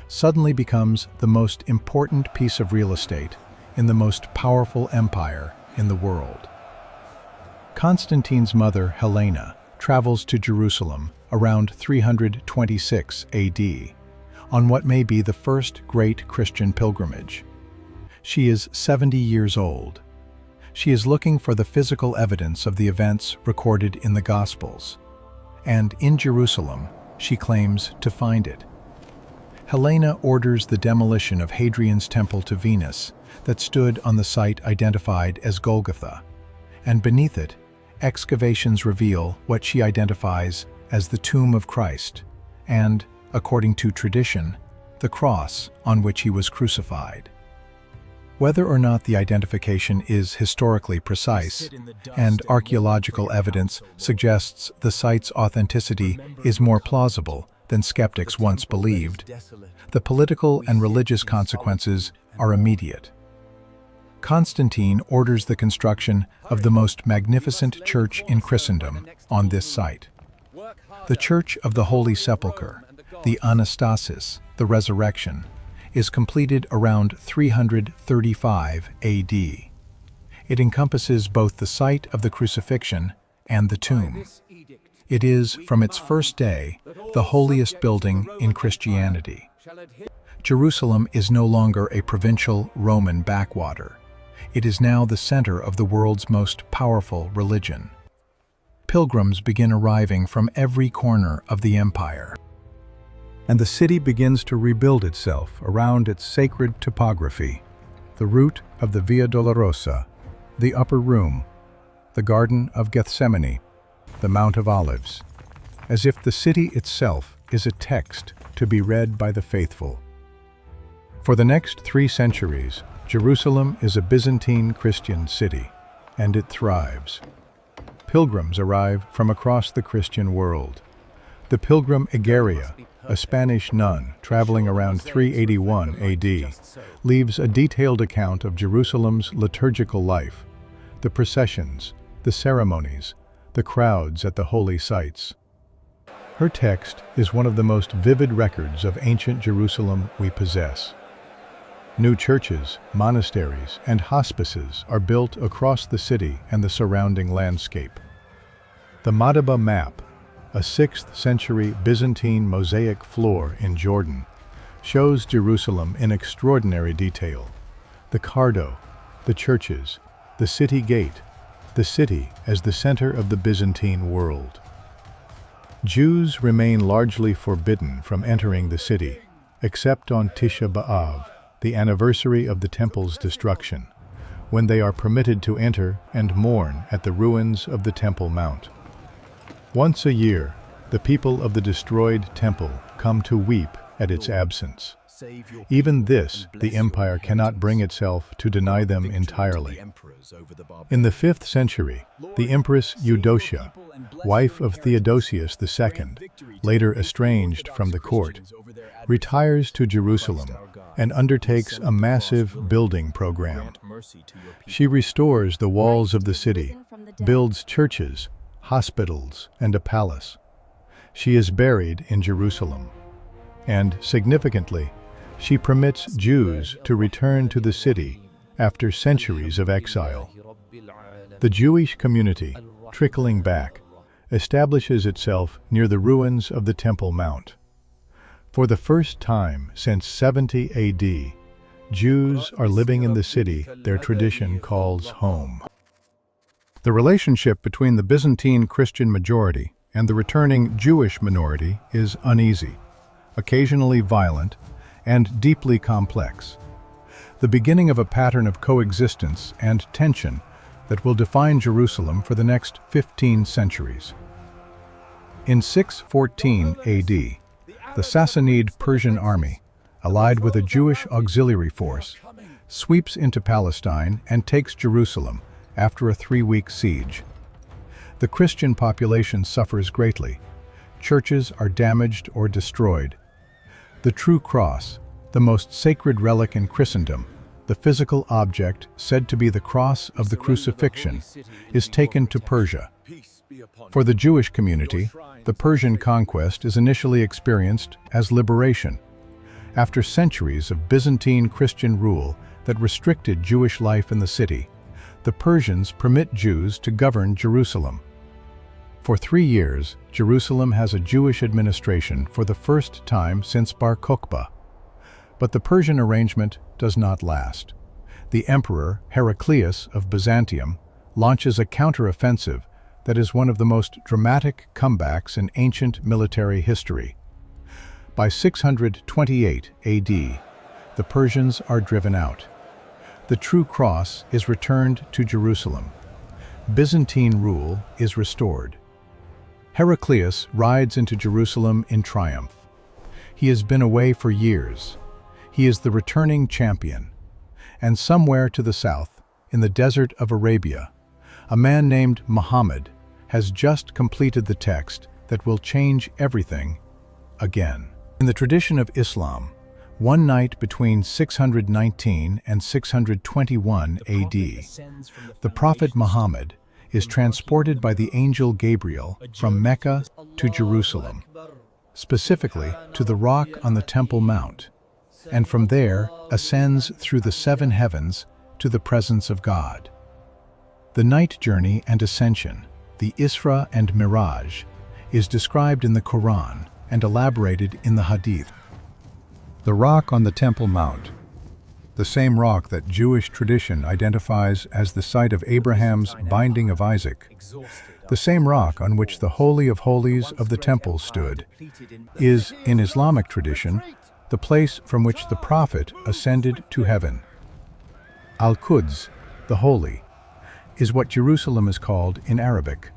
suddenly becomes the most important piece of real estate in the most powerful empire in the world. Constantine's mother, Helena, travels to Jerusalem around 326 AD, on what may be the first great Christian pilgrimage. She is 70 years old. She is looking for the physical evidence of the events recorded in the Gospels, and in Jerusalem, she claims to find it. Helena orders the demolition of Hadrian's temple to Venus that stood on the site identified as Golgotha, and beneath it, excavations reveal what she identifies as the tomb of Christ and, according to tradition, the cross on which he was crucified. Whether or not the identification is historically precise, and archaeological evidence suggests the site's authenticity is more plausible than skeptics once believed, the political and religious consequences are immediate. Constantine orders the construction of the most magnificent church in Christendom on this site. The Church of the Holy Sepulchre, the Anastasis, the Resurrection, is completed around 335 AD. It encompasses both the site of the crucifixion and the tomb. It is, from its first day, the holiest building in Christianity. Jerusalem is no longer a provincial Roman backwater. It is now the center of the world's most powerful religion. Pilgrims begin arriving from every corner of the empire. And the city begins to rebuild itself around its sacred topography, the route of the Via Dolorosa, the Upper Room, the Garden of Gethsemane, the Mount of Olives, as if the city itself is a text to be read by the faithful. For the next 3 centuries, Jerusalem is a Byzantine Christian city, and it thrives. Pilgrims arrive from across the Christian world. The pilgrim Egeria, a Spanish nun traveling around 381 AD, leaves a detailed account of Jerusalem's liturgical life, the processions, the ceremonies, the crowds at the holy sites. Her text is one of the most vivid records of ancient Jerusalem we possess. New churches, monasteries, and hospices are built across the city and the surrounding landscape. The Madaba map, a 6th century Byzantine mosaic floor in Jordan, shows Jerusalem in extraordinary detail. The Cardo, the churches, the city gate, the city as the center of the Byzantine world. Jews remain largely forbidden from entering the city, except on Tisha B'Av, the anniversary of the temple's destruction, when they are permitted to enter and mourn at the ruins of the Temple Mount. Once a year, the people of the destroyed temple come to weep at its absence. Even this, the empire cannot bring itself to deny them entirely. In the 5th century, the Empress Eudocia, wife of Theodosius II, later estranged from the court, retires to Jerusalem and undertakes a massive building program. She restores the walls of the city, builds churches, hospitals, and a palace. She is buried in Jerusalem. And, significantly, she permits Jews to return to the city after centuries of exile. The Jewish community, trickling back, establishes itself near the ruins of the Temple Mount. For the first time since 70 AD, Jews are living in the city their tradition calls home. The relationship between the Byzantine Christian majority and the returning Jewish minority is uneasy, occasionally violent, and deeply complex. The beginning of a pattern of coexistence and tension that will define Jerusalem for the next 15 centuries. In 614 AD, the Sassanid Persian army, allied with a Jewish auxiliary force, sweeps into Palestine and takes Jerusalem after a 3-week siege. The Christian population suffers greatly. Churches are damaged or destroyed. The true cross, the most sacred relic in Christendom, the physical object said to be the cross of the crucifixion, is taken to Persia. For the Jewish community, the Persian conquest is initially experienced as liberation. After centuries of Byzantine Christian rule that restricted Jewish life in the city, the Persians permit Jews to govern Jerusalem. For 3 years, Jerusalem has a Jewish administration for the first time since Bar Kokhba. But the Persian arrangement does not last. The emperor, Heraclius of Byzantium, launches a counter-offensive that is one of the most dramatic comebacks in ancient military history. By 628 AD, the Persians are driven out. The true cross is returned to Jerusalem. Byzantine rule is restored. Heraclius rides into Jerusalem in triumph. He has been away for years. He is the returning champion. And somewhere to the south, in the desert of Arabia, a man named Muhammad has just completed the text that will change everything again. In the tradition of Islam, one night between 619 and 621 AD, the Prophet Muhammad is transported by the angel Gabriel from Mecca to Jerusalem, specifically to the rock on the Temple Mount, and from there ascends through the 7 heavens to the presence of God. The night journey and ascension, the Isra and Miraj, is described in the Quran and elaborated in the Hadith. The rock on the Temple Mount, the same rock that Jewish tradition identifies as the site of Abraham's binding of Isaac, the same rock on which the Holy of Holies of the Temple stood, is, in Islamic tradition, the place from which the Prophet ascended to heaven. Al-Quds, the Holy, is what Jerusalem is called in Arabic,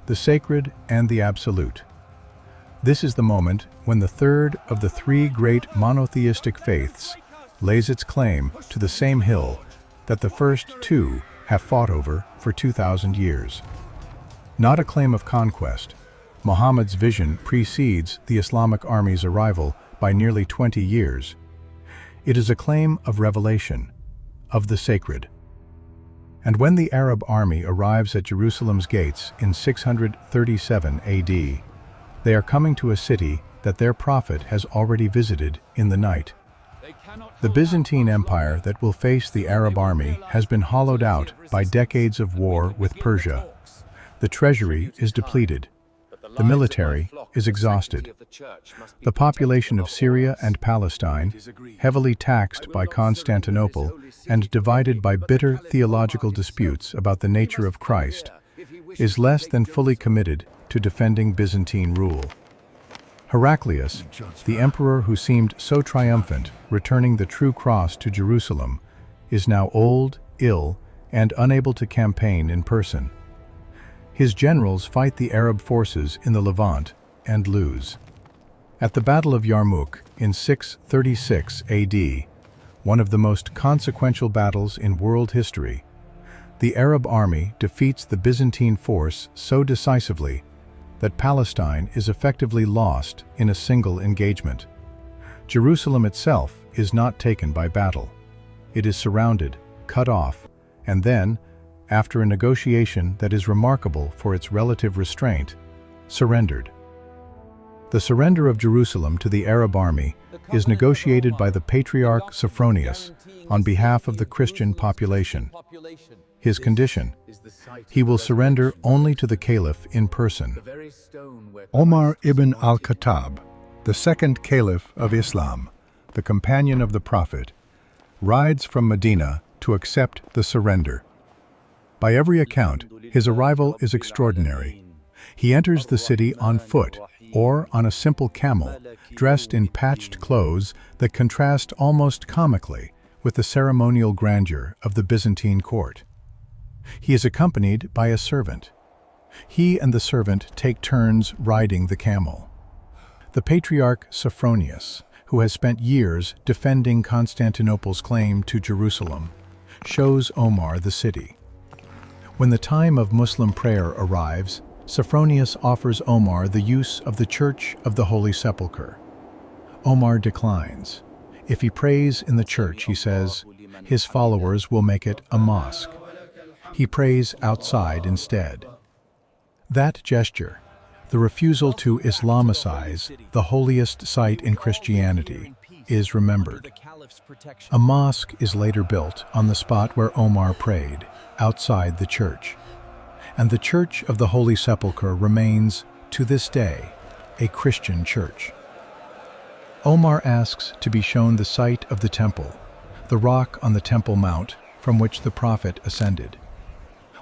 the sacred and the absolute. This is the moment when the third of the three great monotheistic faiths lays its claim to the same hill that the first two have fought over for 2,000 years. Not a claim of conquest, Muhammad's vision precedes the Islamic army's arrival by nearly 20 years. It is a claim of revelation, of the sacred. And when the Arab army arrives at Jerusalem's gates in 637 AD, they are coming to a city that their prophet has already visited in the night. The Byzantine Empire that will face the Arab army has been hollowed out by decades of war with Persia. The treasury is depleted. The military is exhausted. The population of Syria and Palestine, heavily taxed by Constantinople and divided by bitter theological disputes about the nature of Christ, is less than fully committed to defending Byzantine rule. Heraclius, the emperor who seemed so triumphant, returning the true cross to Jerusalem, is now old, ill, and unable to campaign in person. His generals fight the Arab forces in the Levant and lose. At the Battle of Yarmouk in 636 AD, one of the most consequential battles in world history, the Arab army defeats the Byzantine force so decisively that Palestine is effectively lost in a single engagement. Jerusalem itself is not taken by battle. It is surrounded, cut off, and then, after a negotiation that is remarkable for its relative restraint, surrendered. The surrender of Jerusalem to the Arab army is negotiated by the Patriarch Sophronius on behalf of the Christian population. His condition: he will surrender only to the Caliph in person. Omar ibn al-Khattab, the second Caliph of Islam, the companion of the Prophet, rides from Medina to accept the surrender. By every account, his arrival is extraordinary. He enters the city on foot or on a simple camel, dressed in patched clothes that contrast almost comically with the ceremonial grandeur of the Byzantine court. He is accompanied by a servant. He and the servant take turns riding the camel. The Patriarch Sophronius, who has spent years defending Constantinople's claim to Jerusalem, shows Omar the city. When the time of Muslim prayer arrives, Sophronius offers Omar the use of the Church of the Holy Sepulchre. Omar declines. If he prays in the church, he says, his followers will make it a mosque. He prays outside instead. That gesture, the refusal to Islamicize the holiest site in Christianity, is remembered. A mosque is later built on the spot where Omar prayed, outside the church. And the Church of the Holy Sepulchre remains, to this day, a Christian church. Omar asks to be shown the site of the temple, the rock on the Temple Mount from which the Prophet ascended.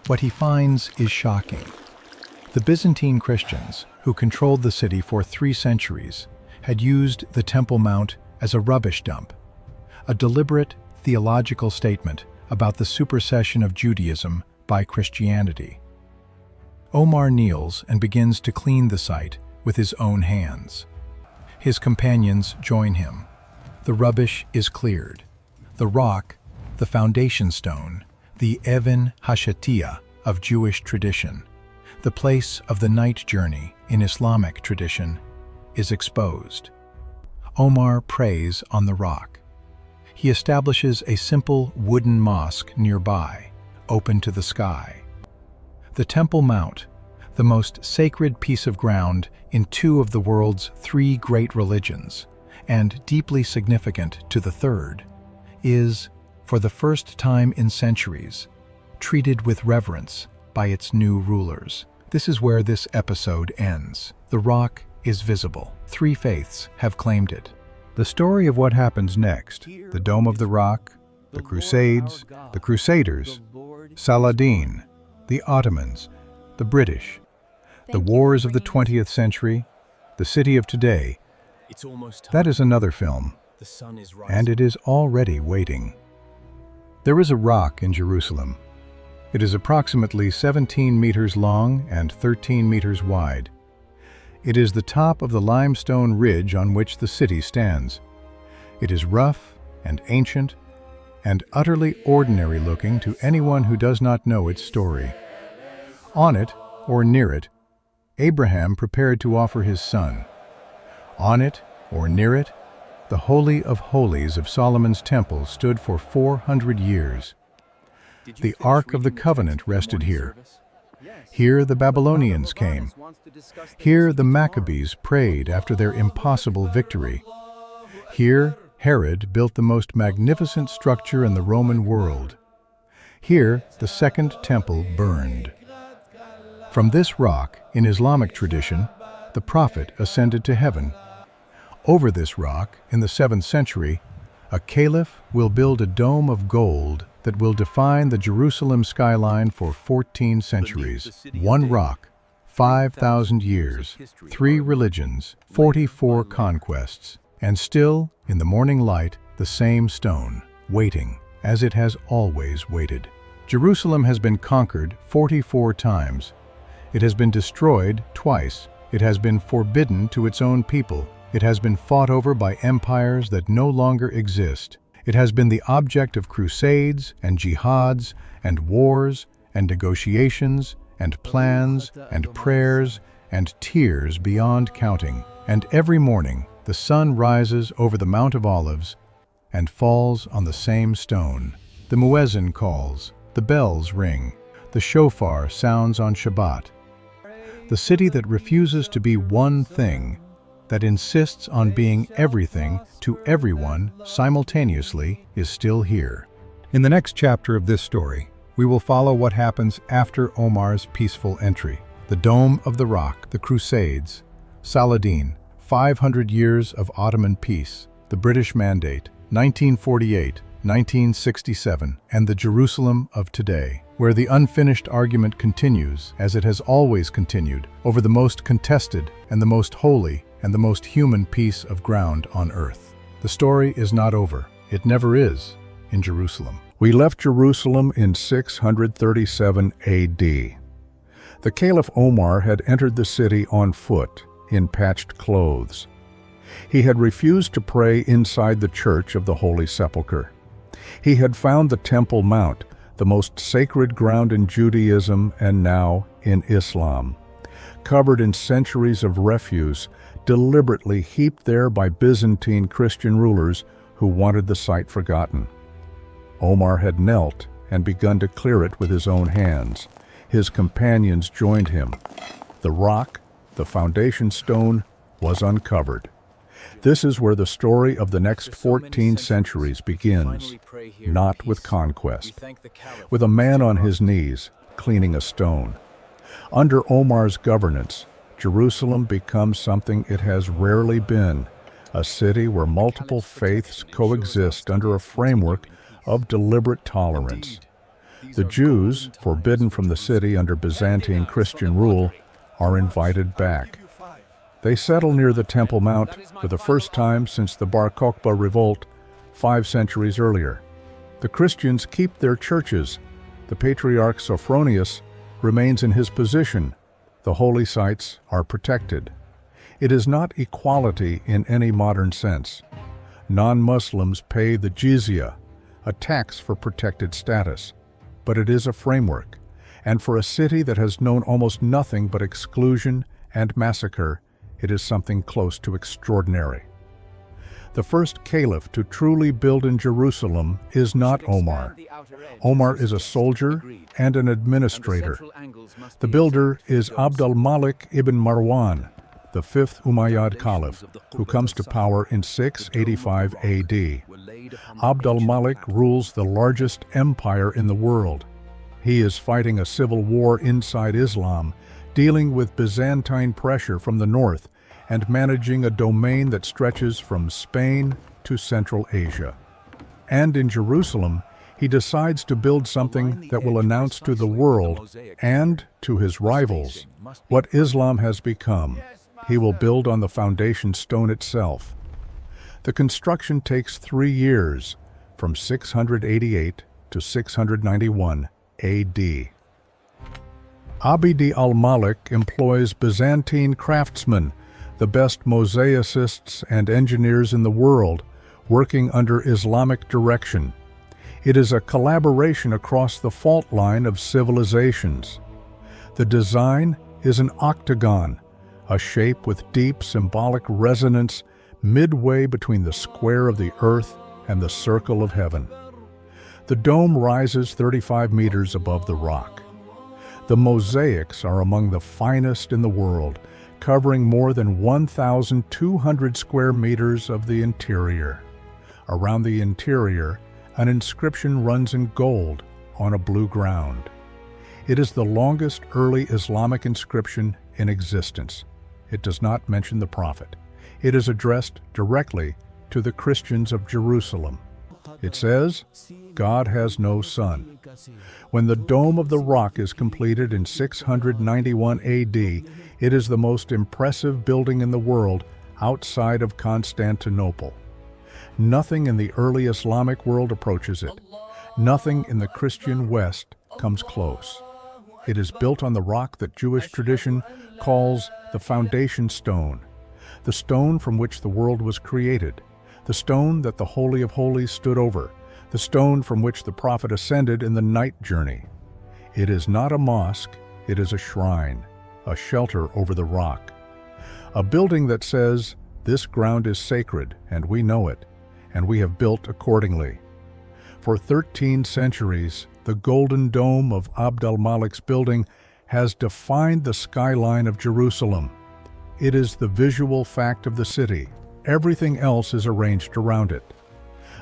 What he finds is shocking. The Byzantine Christians, who controlled the city for 3 centuries, had used the Temple Mount as a rubbish dump, a deliberate theological statement about the supersession of Judaism by Christianity. Omar kneels and begins to clean the site with his own hands. His companions join him. The rubbish is cleared. The rock, the foundation stone, the Even Hashatiyah of Jewish tradition, the place of the night journey in Islamic tradition, is exposed. Omar prays on the rock. He establishes a simple wooden mosque nearby, open to the sky. The Temple Mount, the most sacred piece of ground in 2 of the world's 3 great religions, and deeply significant to the third, is, for the first time in centuries, treated with reverence by its new rulers. This is where this episode ends. The rock is visible. 3 faiths have claimed it. The story of what happens next, the Dome of the Rock, the Crusades, the Crusaders, Saladin, the Ottomans, the British, the wars of the 20th century, the city of today, that is another film, and it is already waiting. There is a rock in Jerusalem. It is approximately 17 meters long and 13 meters wide. It is the top of the limestone ridge on which the city stands. It is rough and ancient and utterly ordinary looking to anyone who does not know its story. On it, or near it, Abraham prepared to offer his son. On it, or near it, the Holy of Holies of Solomon's temple stood for 400 years. The Ark of the Covenant rested here. Here the Babylonians came. Here the Maccabees prayed after their impossible victory. Here Herod built the most magnificent structure in the Roman world. Here the Second Temple burned. From this rock, in Islamic tradition, the Prophet ascended to heaven. Over this rock, in the 7th century, a caliph will build a dome of gold that will define the Jerusalem skyline for 14 centuries. One rock, 5,000 years, 3 religions, 44 conquests, and still, in the morning light, the same stone, waiting, as it has always waited. Jerusalem has been conquered 44 times. It has been destroyed twice. It has been forbidden to its own people. It has been fought over by empires that no longer exist. It has been the object of crusades and jihads and wars and negotiations and plans and prayers and tears beyond counting. And every morning the sun rises over the Mount of Olives and falls on the same stone. The muezzin calls, the bells ring, the shofar sounds on Shabbat. The city that refuses to be one thing, that insists on being everything to everyone simultaneously, is still here. In the next chapter of this story, we will follow what happens after Omar's peaceful entry. The Dome of the Rock, the Crusades, Saladin, 500 years of Ottoman peace, the British Mandate, 1948, 1967, and the Jerusalem of today, where the unfinished argument continues, as it has always continued, over the most contested and the most holy and the most human piece of ground on earth. The story is not over. It never is in Jerusalem. We left Jerusalem in 637 A.D. The Caliph Omar had entered the city on foot, in patched clothes. He had refused to pray inside the Church of the Holy Sepulchre. He had found the Temple Mount, the most sacred ground in Judaism and now in Islam, covered in centuries of refuse, deliberately heaped there by Byzantine Christian rulers who wanted the site forgotten. Omar had knelt and begun to clear it with his own hands. His companions joined him. The rock, the foundation stone, was uncovered. This is where the story of the next 14 centuries begins, not with conquest, with a man on his knees cleaning a stone. Under Omar's governance, Jerusalem becomes something it has rarely been, a city where multiple faiths coexist under a framework of deliberate tolerance. The Jews, forbidden from the city under Byzantine Christian rule, are invited back. They settle near the Temple Mount for the first time since the Bar Kokhba revolt 5 centuries earlier. The Christians keep their churches. The Patriarch Sophronius remains in his position. The holy sites are protected. It is not equality in any modern sense. Non-Muslims pay the jizya, a tax for protected status, but it is a framework, and for a city that has known almost nothing but exclusion and massacre, it is something close to extraordinary. The first caliph to truly build in Jerusalem is not Omar. Omar is a soldier and an administrator. The builder is Abd al-Malik ibn Marwan, the 5th Umayyad Caliph, who comes to power in 685 A.D. Abd al-Malik rules the largest empire in the world. He is fighting a civil war inside Islam, dealing with Byzantine pressure from the north, and managing a domain that stretches from Spain to Central Asia. And in Jerusalem, he decides to build something that will announce to the world and to his rivals what Islam has become. He will build on the foundation stone itself. The construction takes 3 years, from 688 to 691 AD. Abd al-Malik employs Byzantine craftsmen, the best mosaicists and engineers in the world, working under Islamic direction. It is a collaboration across the fault line of civilizations. The design is an octagon, a shape with deep symbolic resonance midway between the square of the earth and the circle of heaven. The dome rises 35 meters above the rock. The mosaics are among the finest in the world, covering more than 1,200 square meters of the interior. Around the interior, an inscription runs in gold on a blue ground. It is the longest early Islamic inscription in existence. It does not mention the Prophet. It is addressed directly to the Christians of Jerusalem. It says, "God has no son." When the Dome of the Rock is completed in 691 AD, it is the most impressive building in the world outside of Constantinople. Nothing in the early Islamic world approaches it. Nothing in the Christian West comes close. It is built on the rock that Jewish tradition calls the foundation stone, the stone from which the world was created, the stone that the Holy of Holies stood over, the stone from which the Prophet ascended in the night journey. It is not a mosque, it is a shrine, a shelter over the rock. A building that says, "This ground is sacred, and we know it, and we have built accordingly." For 13 centuries, the golden dome of Abd al-Malik's building has defined the skyline of Jerusalem. It is the visual fact of the city. Everything else is arranged around it.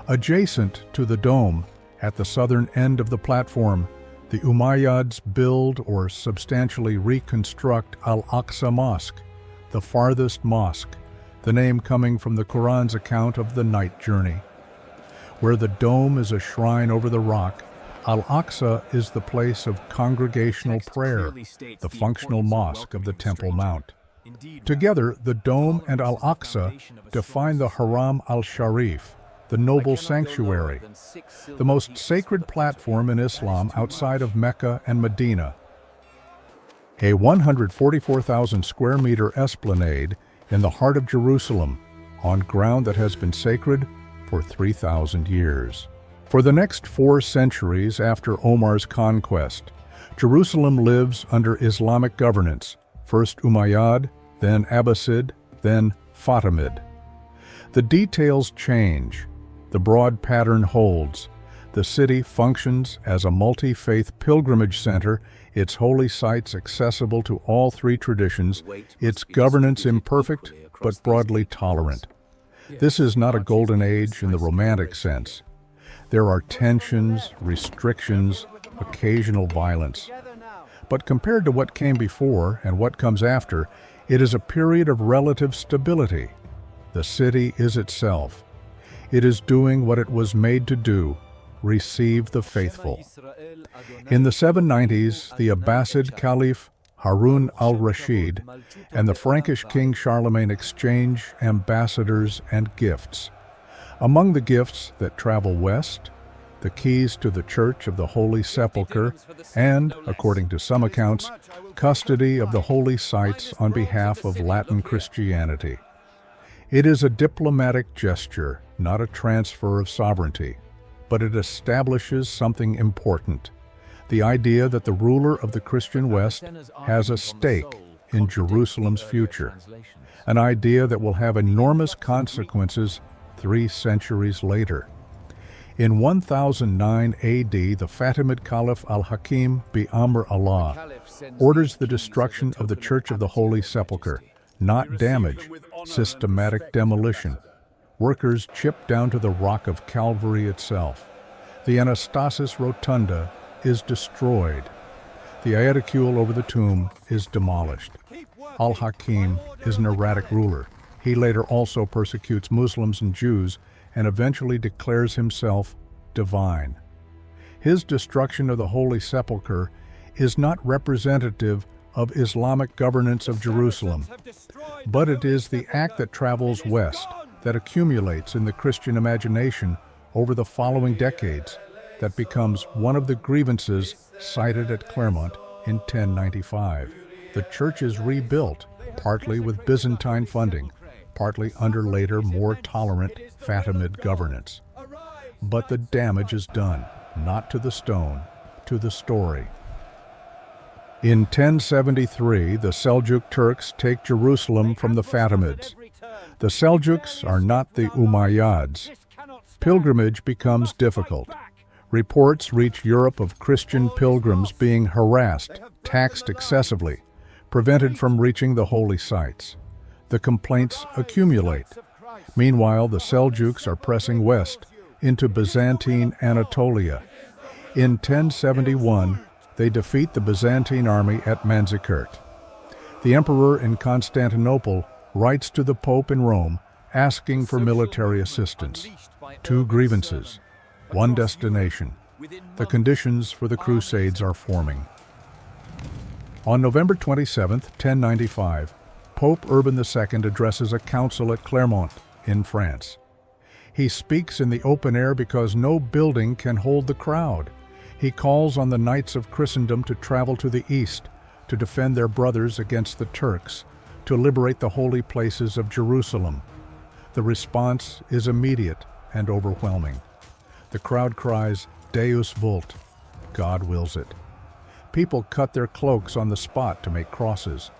Adjacent to the dome, at the southern end of the platform, the Umayyads build or substantially reconstruct Al-Aqsa Mosque, the farthest mosque, the name coming from the Quran's account of the night journey. Where the dome is a shrine over the rock, Al-Aqsa is the place of congregational prayer, the functional mosque of the Temple Mount. Together, the dome and Al-Aqsa define the Haram al-Sharif, the noble sanctuary, the most sacred platform in Islam outside of Mecca and Medina. A 144,000 square meter esplanade in the heart of Jerusalem, on ground that has been sacred for 3,000 years. For the next 4 centuries after Omar's conquest, Jerusalem lives under Islamic governance, first Umayyad, then Abbasid, then Fatimid. The details change. The broad pattern holds. The city functions as a multi-faith pilgrimage center, its holy sites accessible to all 3 traditions, its governance imperfect but broadly tolerant. This is not a golden age in the romantic sense. There are tensions, restrictions, occasional violence. But compared to what came before and what comes after, it is a period of relative stability. The city is itself. It is doing what it was made to do, receive the faithful. In the 790s, the Abbasid Caliph Harun al-Rashid and the Frankish King Charlemagne exchange ambassadors and gifts. Among the gifts that travel west, the keys to the Church of the Holy Sepulchre and, according to some accounts, custody of the holy sites on behalf of Latin Christianity. It is a diplomatic gesture, not a transfer of sovereignty, but it establishes something important: the idea that the ruler of the Christian West has a stake in Jerusalem's future, an idea that will have enormous consequences 3 centuries later. In 1009 AD, the Fatimid Caliph al-Hakim bi-Amr Allah orders the destruction of the Church of the Holy Sepulchre, not damage, systematic demolition. Workers chip down to the rock of Calvary itself. The Anastasis Rotunda is destroyed. The aedicule over the tomb is demolished. al-Hakim is an erratic ruler. He later also persecutes Muslims and Jews and eventually declares himself divine. His destruction of the Holy Sepulchre is not representative of Islamic governance of Jerusalem, but it is the act that travels west, that accumulates in the Christian imagination over the following decades, that becomes one of the grievances cited at Clermont in 1095. The church is rebuilt, partly with Byzantine funding, partly under later, more tolerant Fatimid governance. But the damage is done, not to the stone, to the story. In 1073, the Seljuk Turks take Jerusalem from the Fatimids. The Seljuks are not the Umayyads. Pilgrimage becomes difficult. Reports reach Europe of Christian pilgrims being harassed, taxed excessively, prevented from reaching the holy sites. The complaints accumulate. Meanwhile, the Seljuks are pressing west into Byzantine Anatolia. In 1071, they defeat the Byzantine army at Manzikert. The emperor in Constantinople writes to the Pope in Rome asking for military assistance. Two grievances, one destination. The conditions for the Crusades are forming. On November 27, 1095, Pope Urban II addresses a council at Clermont in France. He speaks in the open air because no building can hold the crowd. He calls on the knights of Christendom to travel to the east, to defend their brothers against the Turks, to liberate the holy places of Jerusalem. The response is immediate and overwhelming. The crowd cries, Deus vult, God wills it. People cut their cloaks on the spot to make crosses.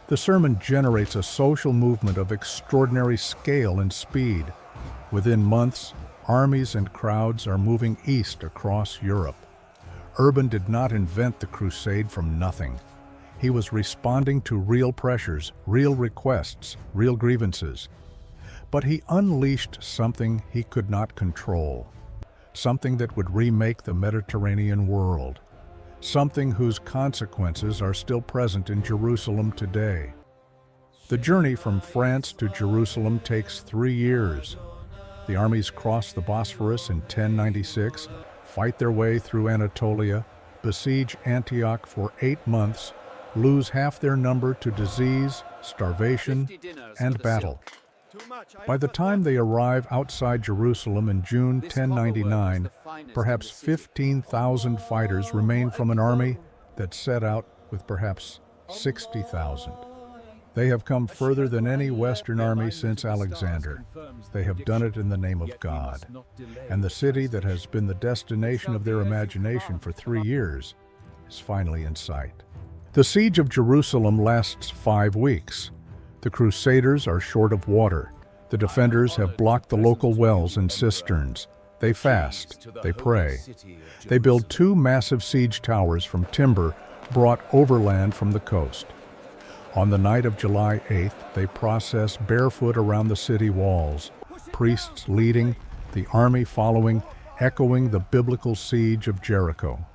The sermon generates a social movement of extraordinary scale and speed. Within months, armies and crowds are moving east across Europe. Urban did not invent the crusade from nothing. He was responding to real pressures, real requests, real grievances. But he unleashed something he could not control, something that would remake the Mediterranean world, something whose consequences are still present in Jerusalem today. The journey from France to Jerusalem takes 3 years. The armies cross the Bosphorus in 1096, fight their way through Anatolia, besiege Antioch for 8 months, lose half their number to disease, starvation, and battle. By the time they arrive outside Jerusalem in June 1099, perhaps 15,000 fighters remain from an army that set out with perhaps 60,000. They have come further than any Western army since Alexander. They have done it in the name of God. And the city that has been the destination of their imagination for 3 years is finally in sight. The siege of Jerusalem lasts 5 weeks. The Crusaders are short of water. The defenders have blocked the local wells and cisterns. They fast, they pray. They build 2 massive siege towers from timber brought overland from the coast. On the night of July 8th, they process barefoot around the city walls, priests leading, the army following, echoing the biblical siege of Jericho.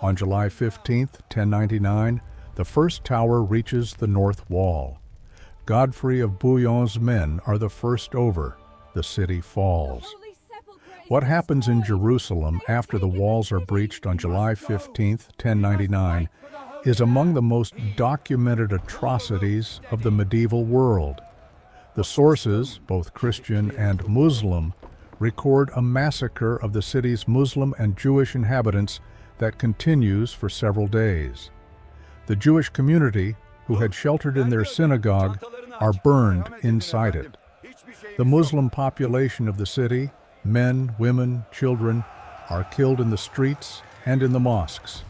On July 15th, 1099, the first tower reaches the north wall. Godfrey of Bouillon's men are the first over. The city falls. What happens in Jerusalem after the walls are breached on July 15th, 1099, is among the most documented atrocities of the medieval world. The sources, both Christian and Muslim, record a massacre of the city's Muslim and Jewish inhabitants that continues for several days. The Jewish community, who had sheltered in their synagogue, are burned inside it. The Muslim population of the city, men, women, children, are killed in the streets and in the mosques.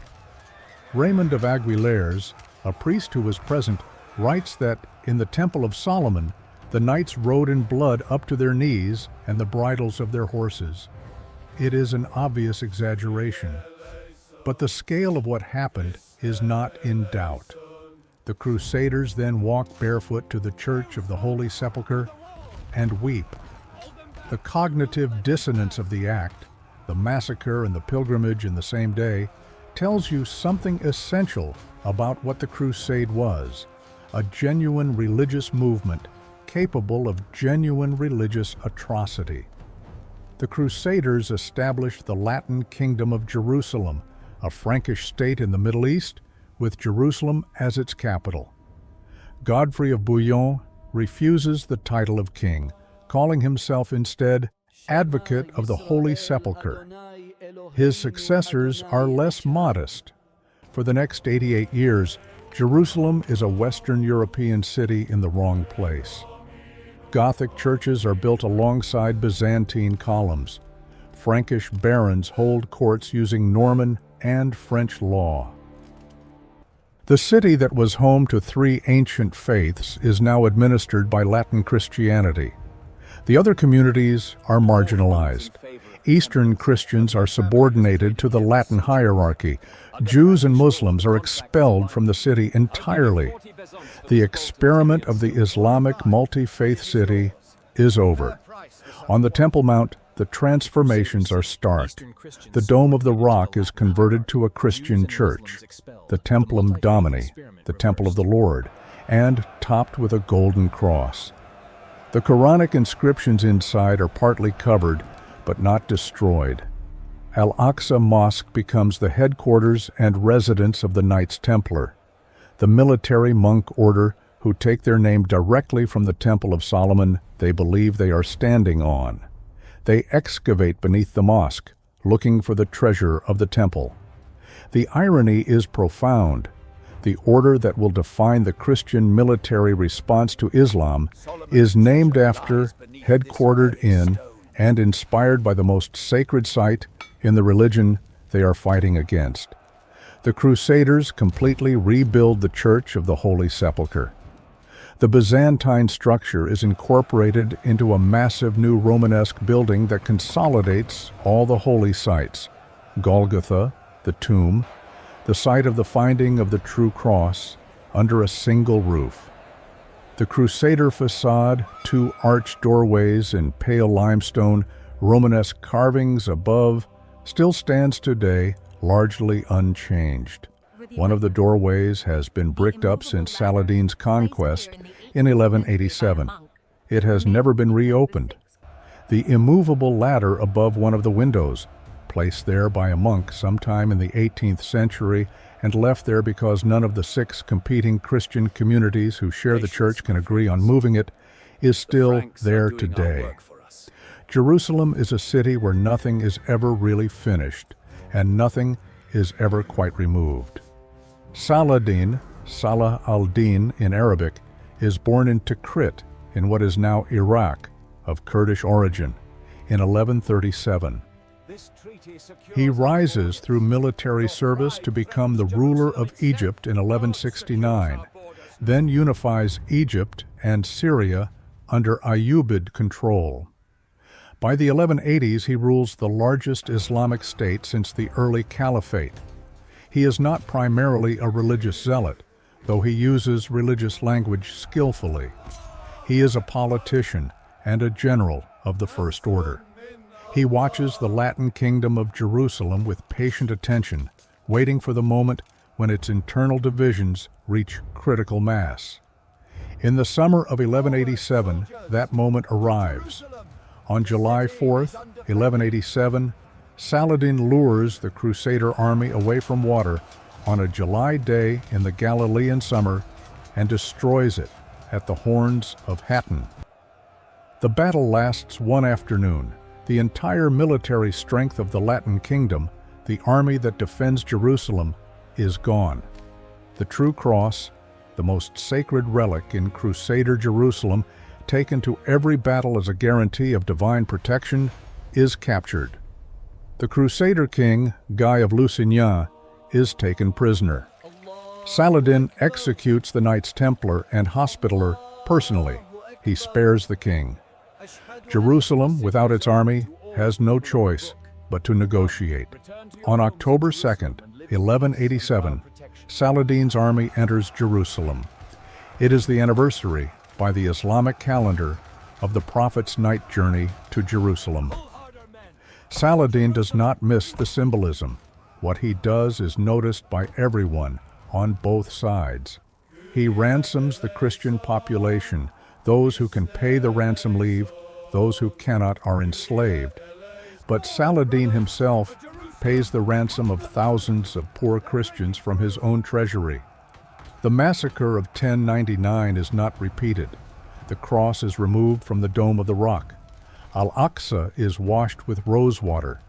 Raymond of Aguilers, a priest who was present, writes that in the Temple of Solomon, the knights rode in blood up to their knees and the bridles of their horses. It is an obvious exaggeration, but the scale of what happened is not in doubt. The Crusaders then walk barefoot to the Church of the Holy Sepulchre and weep. The cognitive dissonance of the act, the massacre and the pilgrimage in the same day, tells you something essential about what the crusade was, a genuine religious movement capable of genuine religious atrocity. The Crusaders established the Latin Kingdom of Jerusalem, a Frankish state in the Middle East, with Jerusalem as its capital. Godfrey of Bouillon refuses the title of king, calling himself instead advocate of the Holy Sepulchre. His successors are less modest. For the next 88 years, Jerusalem is a Western European city in the wrong place. Gothic churches are built alongside Byzantine columns. Frankish barons hold courts using Norman and French law. The city that was home to three ancient faiths is now administered by Latin Christianity. The other communities are marginalized. Eastern Christians are subordinated to the Latin hierarchy. Jews and Muslims are expelled from the city entirely. The experiment of the Islamic multi-faith city is over. On the Temple Mount, the transformations are stark. The Dome of the Rock is converted to a Christian church, the Templum Domini, the Temple of the Lord, and topped with a golden cross. The Quranic inscriptions inside are partly covered, but not destroyed. Al-Aqsa Mosque becomes the headquarters and residence of the Knights Templar, the military monk order who take their name directly from the Temple of Solomon they believe they are standing on. They excavate beneath the mosque, looking for the treasure of the temple. The irony is profound. The order that will define the Christian military response to Islam is named after, headquartered in, and inspired by the most sacred site in the religion they are fighting against. The Crusaders completely rebuild the Church of the Holy Sepulchre. The Byzantine structure is incorporated into a massive new Romanesque building that consolidates all the holy sites: Golgotha, the tomb, the site of the finding of the true cross, under a single roof. The Crusader facade, two arched doorways in pale limestone, Romanesque carvings above, still stands today, largely unchanged. One of the doorways has been bricked up since Saladin's conquest in 1187. It has never been reopened. The immovable ladder above one of the windows, placed there by a monk sometime in the 18th century and left there because none of the 6 competing Christian communities who share the church can agree on moving it, is still there today. Jerusalem is a city where nothing is ever really finished, and nothing is ever quite removed. Saladin, Salah al-Din in Arabic, is born in Tikrit, in what is now Iraq, of Kurdish origin, in 1137. He rises through military service to become the ruler of Egypt in 1169, then unifies Egypt and Syria under Ayyubid control. By the 1180s, he rules the largest Islamic state since the early Caliphate. He is not primarily a religious zealot, though he uses religious language skillfully. He is a politician and a general of the First Order. He watches the Latin Kingdom of Jerusalem with patient attention, waiting for the moment when its internal divisions reach critical mass. In the summer of 1187, that moment arrives. On July 4th, 1187, Saladin lures the Crusader army away from water on a July day in the Galilean summer and destroys it at the Horns of Hattin. The battle lasts one afternoon. The entire military strength of the Latin Kingdom, the army that defends Jerusalem, is gone. The true cross, the most sacred relic in Crusader Jerusalem, taken to every battle as a guarantee of divine protection, is captured. The Crusader king, Guy of Lusignan, is taken prisoner. Saladin executes the Knights Templar and Hospitaller personally. He spares the king. Jerusalem, without its army, has no choice but to negotiate. On October 2nd, 1187, Saladin's army enters Jerusalem. It is the anniversary, by the Islamic calendar, of the Prophet's night journey to Jerusalem. Saladin does not miss the symbolism. What he does is noticed by everyone on both sides. He ransoms the Christian population. Those who can pay the ransom leave, those who cannot are enslaved. But Saladin himself pays the ransom of thousands of poor Christians from his own treasury. The massacre of 1099 is not repeated. The cross is removed from the dome of the rock. Al-Aqsa is washed with rosewater.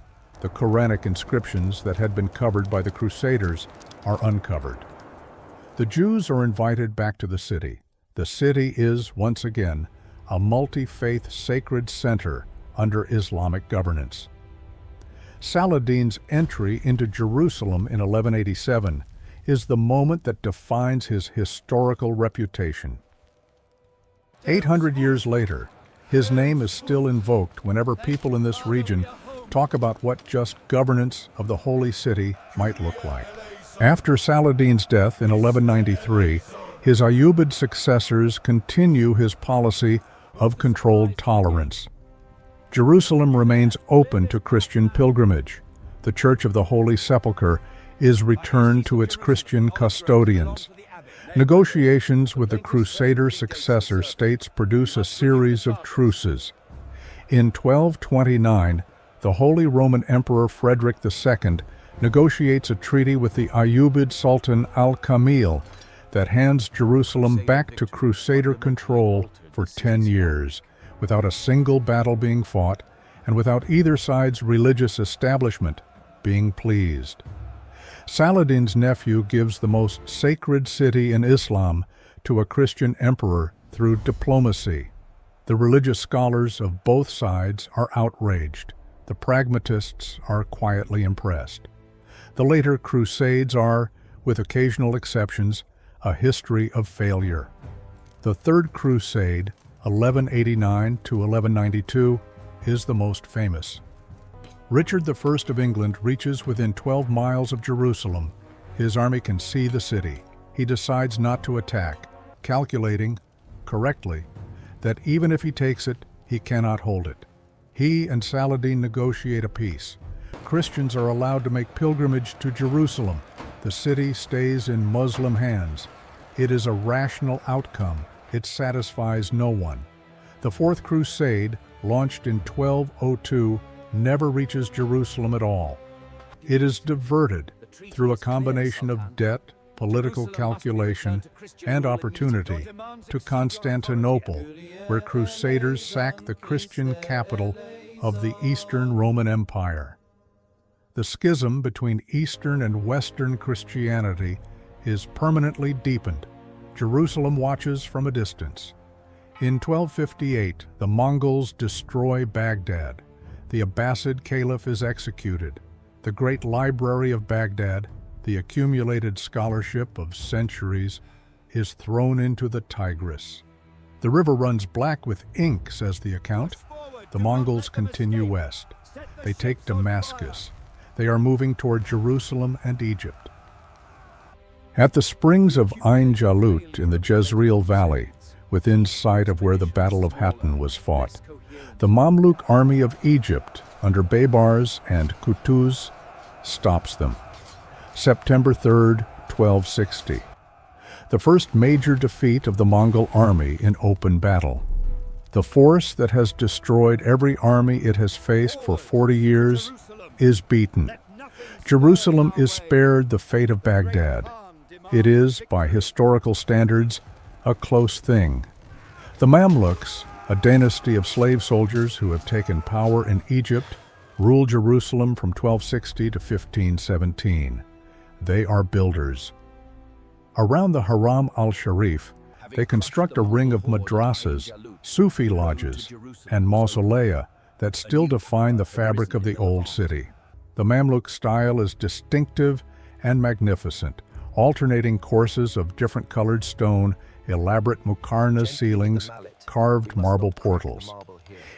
The Quranic inscriptions that had been covered by the Crusaders are uncovered. The Jews are invited back to the city. The city is, once again, a multi-faith sacred center under Islamic governance. Saladin's entry into Jerusalem in 1187 is the moment that defines his historical reputation. 800 years later, his name is still invoked whenever people in this region talk about what just governance of the Holy City might look like. After Saladin's death in 1193, his Ayyubid successors continue his policy of controlled tolerance. Jerusalem remains open to Christian pilgrimage. The Church of the Holy Sepulchre is returned to its Christian custodians. Negotiations with the Crusader successor states produce a series of truces. In 1229, the Holy Roman Emperor Frederick II negotiates a treaty with the Ayyubid Sultan al-Kamil that hands Jerusalem back to Crusader control for 10 years, without a single battle being fought and without either side's religious establishment being pleased. Saladin's nephew gives the most sacred city in Islam to a Christian emperor through diplomacy. The religious scholars of both sides are outraged. The pragmatists are quietly impressed. The later Crusades are, with occasional exceptions, a history of failure. The Third Crusade, 1189 to 1192, is the most famous. Richard I of England reaches within 12 miles of Jerusalem. His army can see the city. He decides not to attack, calculating, correctly, that even if he takes it, he cannot hold it. He and Saladin negotiate a peace. Christians are allowed to make pilgrimage to Jerusalem. The city stays in Muslim hands. It is a rational outcome. It satisfies no one. The Fourth Crusade, launched in 1202, never reaches Jerusalem at all. It is diverted through a combination of debt, political calculation, and opportunity to Constantinople, where Crusaders sack the Christian capital of the Eastern Roman Empire. The schism between Eastern and Western Christianity is permanently deepened. Jerusalem watches from a distance. In 1258, the Mongols destroy Baghdad. The Abbasid Caliph is executed. The great library of Baghdad, the accumulated scholarship of centuries, is thrown into the Tigris. The river runs black with ink, says the account. The Mongols continue west. They take Damascus. They are moving toward Jerusalem and Egypt. At the springs of Ain Jalut in the Jezreel Valley, within sight of where the Battle of Hattin was fought, the Mamluk army of Egypt, under Baybars and Qutuz, stops them. September 3rd, 1260. The first major defeat of the Mongol army in open battle. The force that has destroyed every army it has faced for 40 years is beaten. Jerusalem is spared the fate of Baghdad. It is, by historical standards, a close thing. The Mamluks, a dynasty of slave soldiers who have taken power in Egypt, rule Jerusalem from 1260 to 1517. They are builders. Around the Haram al-Sharif, they construct a ring of madrasas, Sufi lodges, and mausolea that still define the fabric of the old city. The Mamluk style is distinctive and magnificent, alternating courses of different colored stone, elaborate muqarna ceilings, carved marble portals.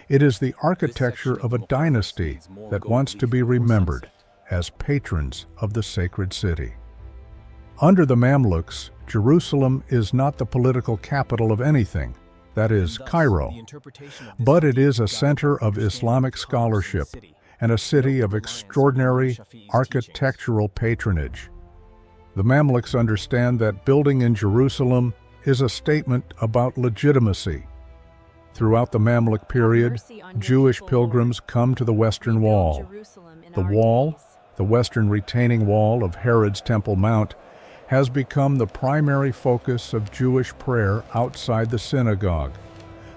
It is the architecture of a dynasty that wants to be remembered as patrons of the sacred city. Under the Mamluks, Jerusalem is not the political capital of anything, that is, Cairo, but it is a center of Islamic scholarship and a city of extraordinary architectural patronage. The Mamluks understand that building in Jerusalem is a statement about legitimacy. Throughout the Mamluk period, Jewish pilgrims come to the Western Wall. The wall, the western retaining wall of Herod's Temple Mount, has become the primary focus of Jewish prayer outside the synagogue,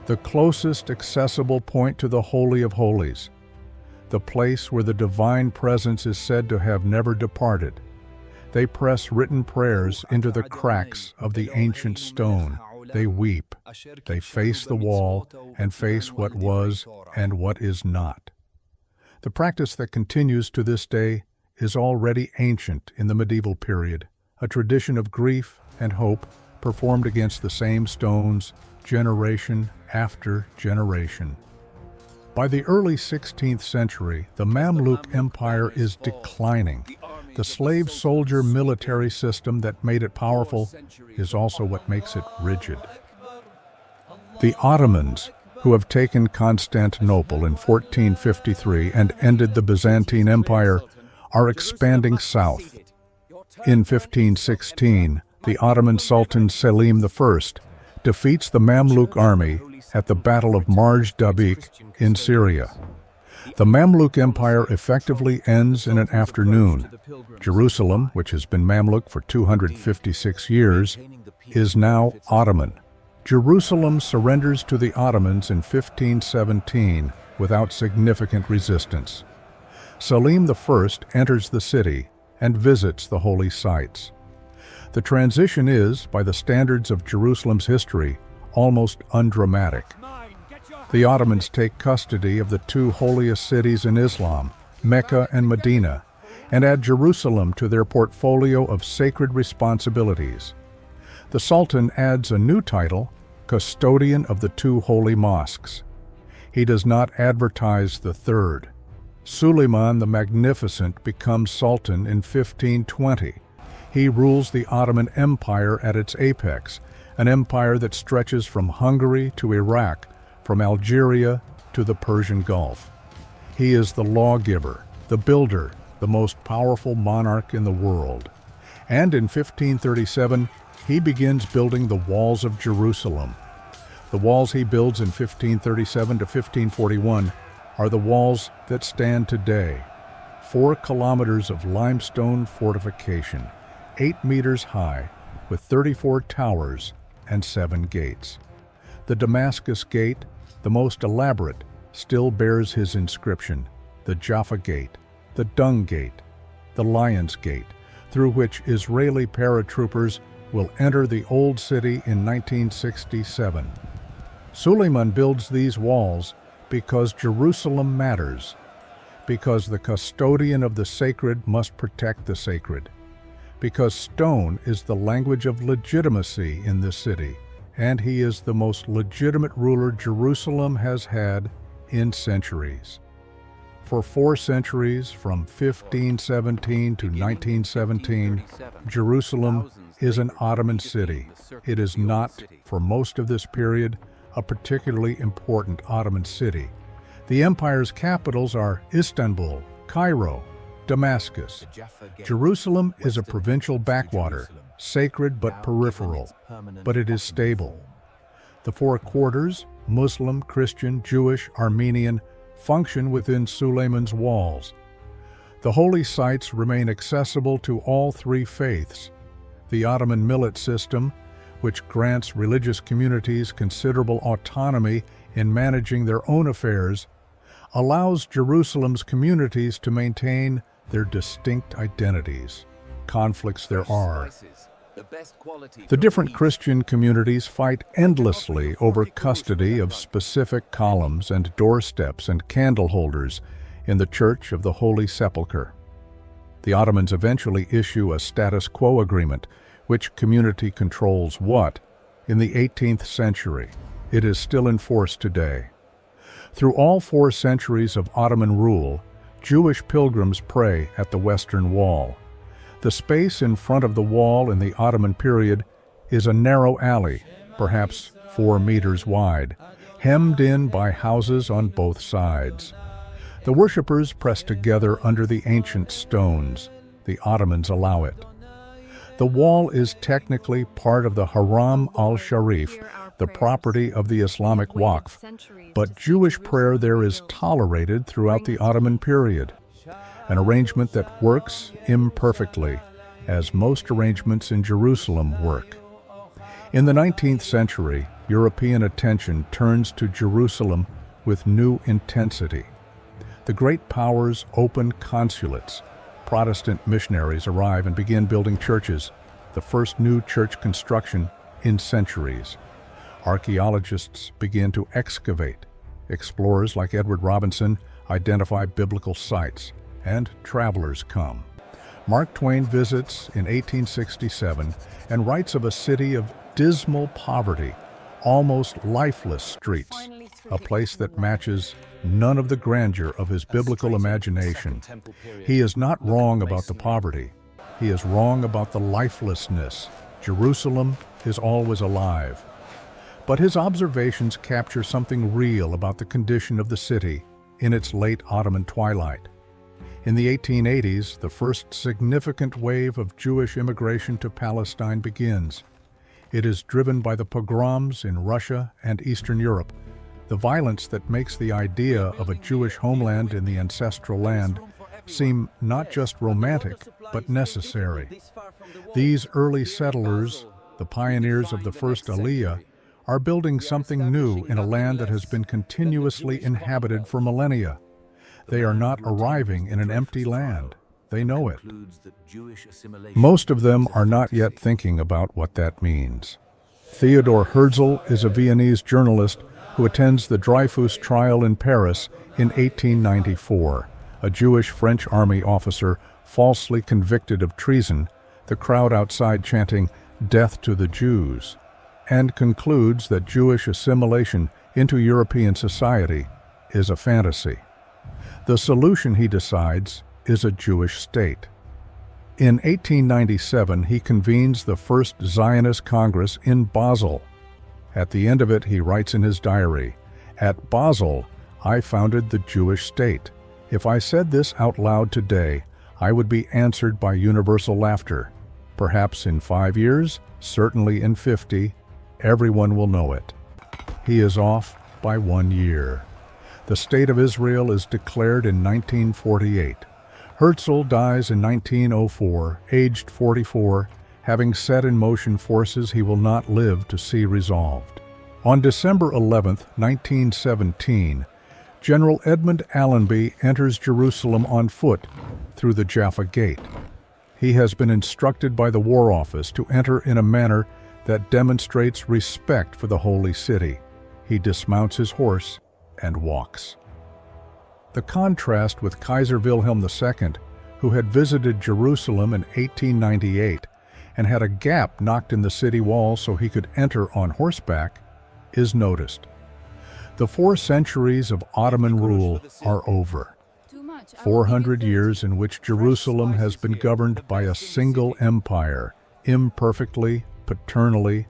the closest accessible point to the Holy of Holies, the place where the divine presence is said to have never departed. They press written prayers into the cracks of the ancient stone. They weep. They face the wall and face what was and what is not. The practice that continues to this day is already ancient in the medieval period, a tradition of grief and hope performed against the same stones generation after generation. By the early 16th century, the Mamluk Empire is declining. The slave soldier military system that made it powerful is also what makes it rigid. The Ottomans, who have taken Constantinople in 1453 and ended the Byzantine Empire, are expanding south. In 1516, the Ottoman Sultan Selim I defeats the Mamluk army at the Battle of Marj Dabik in Syria. The Mamluk Empire effectively ends in an afternoon. Jerusalem, which has been Mamluk for 256 years, is now Ottoman. Jerusalem surrenders to the Ottomans in 1517 without significant resistance. Selim I enters the city and visits the holy sites. The transition is, by the standards of Jerusalem's history, almost undramatic. The Ottomans take custody of the two holiest cities in Islam, Mecca and Medina, and add Jerusalem to their portfolio of sacred responsibilities. The Sultan adds a new title, custodian of the two holy mosques. He does not advertise the third. Suleiman the Magnificent becomes Sultan in 1520. He rules the Ottoman Empire at its apex, an empire that stretches from Hungary to Iraq, from Algeria to the Persian Gulf. He is the lawgiver, the builder, the most powerful monarch in the world. And in 1537, he begins building the walls of Jerusalem. The walls he builds in 1537 to 1541 are the walls that stand today. 4 kilometers of limestone fortification, 8 meters high, with 34 towers and 7 gates. The Damascus Gate, the most elaborate, still bears his inscription, the Jaffa Gate, the Dung Gate, the Lion's Gate, through which Israeli paratroopers will enter the Old City in 1967. Suleiman builds these walls because Jerusalem matters, because the custodian of the sacred must protect the sacred, because stone is the language of legitimacy in this city, and he is the most legitimate ruler Jerusalem has had in centuries. For 4 centuries, from 1517 to 1917, Jerusalem is an Ottoman city. It is not, for most of this period, a particularly important Ottoman city. The empire's capitals are Istanbul, Cairo, Damascus. Jerusalem is a provincial backwater, sacred but peripheral, but it is stable. The 4 quarters, Muslim, Christian, Jewish, Armenian, function within Suleiman's walls. The holy sites remain accessible to all 3 faiths. The Ottoman millet system, which grants religious communities considerable autonomy in managing their own affairs, allows Jerusalem's communities to maintain their distinct identities. Conflicts there are. The different Christian communities fight endlessly over custody of specific columns and doorsteps and candle holders in the Church of the Holy Sepulchre. The Ottomans eventually issue a status quo agreement, which community controls what. In the 18th century, it is still in force today. Through all 4 centuries of Ottoman rule, Jewish pilgrims pray at the Western Wall. The space in front of the wall in the Ottoman period is a narrow alley, perhaps 4 meters wide, hemmed in by houses on both sides. The worshippers press together under the ancient stones. The Ottomans allow it. The wall is technically part of the Haram al-Sharif, the property of the Islamic Waqf, but Jewish prayer there is tolerated throughout the Ottoman period, an arrangement that works imperfectly, as most arrangements in Jerusalem work. In the 19th century, European attention turns to Jerusalem with new intensity. The great powers open consulates. Protestant missionaries arrive and begin building churches, the first new church construction in centuries. Archaeologists begin to excavate. Explorers like Edward Robinson identify biblical sites, and travelers come. Mark Twain visits in 1867 and writes of a city of dismal poverty, almost lifeless streets, a place that matches none of the grandeur of his biblical imagination. He is not wrong about the poverty. He is wrong about the lifelessness. Jerusalem is always alive. But his observations capture something real about the condition of the city in its late Ottoman twilight. In the 1880s, the first significant wave of Jewish immigration to Palestine begins. It is driven by the pogroms in Russia and Eastern Europe, the violence that makes the idea of a Jewish homeland in the ancestral land seem not just romantic, but necessary. These early settlers, the pioneers of the first Aliyah, are building something new in a land that has been continuously inhabited for millennia. They are not arriving in an empty land. They know it. Most of them are not yet thinking about what that means. Theodor Herzl is a Viennese journalist who attends the Dreyfus trial in Paris in 1894. A Jewish French army officer falsely convicted of treason, the crowd outside chanting, "Death to the Jews," and concludes that Jewish assimilation into European society is a fantasy. The solution, he decides, is a Jewish state. In 1897, he convenes the first Zionist Congress in Basel. At the end of it, he writes in his diary, "At Basel, I founded the Jewish state. If I said this out loud today, I would be answered by universal laughter. Perhaps in 5 years, certainly in 50, everyone will know it." He is off by 1 year. The State of Israel is declared in 1948. Herzl dies in 1904, aged 44, having set in motion forces he will not live to see resolved. On December 11, 1917, General Edmund Allenby enters Jerusalem on foot through the Jaffa Gate. He has been instructed by the War Office to enter in a manner that demonstrates respect for the Holy City. He dismounts his horse and walks. The contrast with Kaiser Wilhelm II, who had visited Jerusalem in 1898 and had a gap knocked in the city wall so he could enter on horseback, is noticed. The 4 centuries of Ottoman rule are over. 400 years in which Jerusalem has been governed by a single empire, imperfectly, paternally,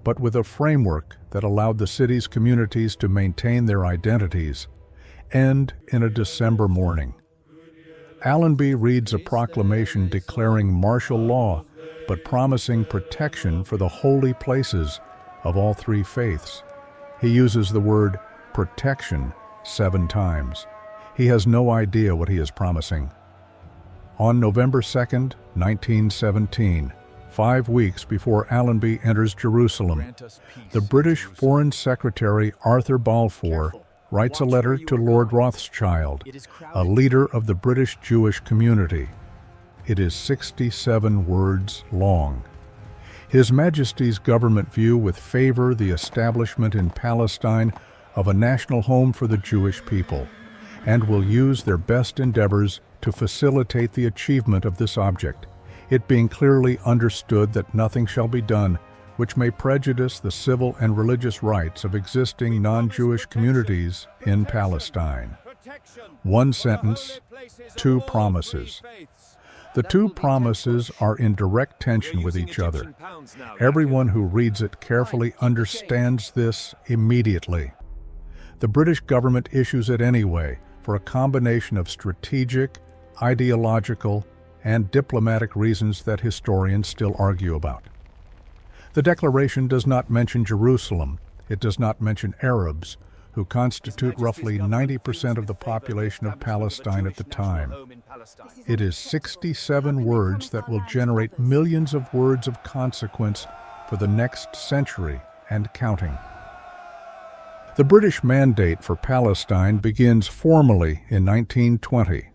but with a framework that allowed the city's communities to maintain their identities, end in a December morning. Allenby reads a proclamation declaring martial law, but promising protection for the holy places of all 3 faiths. He uses the word protection 7 times. He has no idea what he is promising. On November 2, 1917, 5 weeks before Allenby enters Jerusalem, the British Foreign Secretary Arthur Balfour writes a letter to Lord Rothschild, a leader of the British Jewish community. It is 67 words long. His Majesty's government view with favor the establishment in Palestine of a national home for the Jewish people, and will use their best endeavors to facilitate the achievement of this object, it being clearly understood that nothing shall be done which may prejudice the civil and religious rights of existing non-Jewish communities in Palestine. 1 sentence, 2 promises. The 2 promises are in direct tension with each other. Everyone who reads it carefully understands this immediately. The British government issues it anyway for a combination of strategic, ideological, and diplomatic reasons that historians still argue about. The declaration does not mention Jerusalem. It does not mention Arabs, who constitute roughly 90% of the population of Palestine at the time. It is 67 words that will generate millions of words of consequence for the next century and counting. The British mandate for Palestine begins formally in 1920.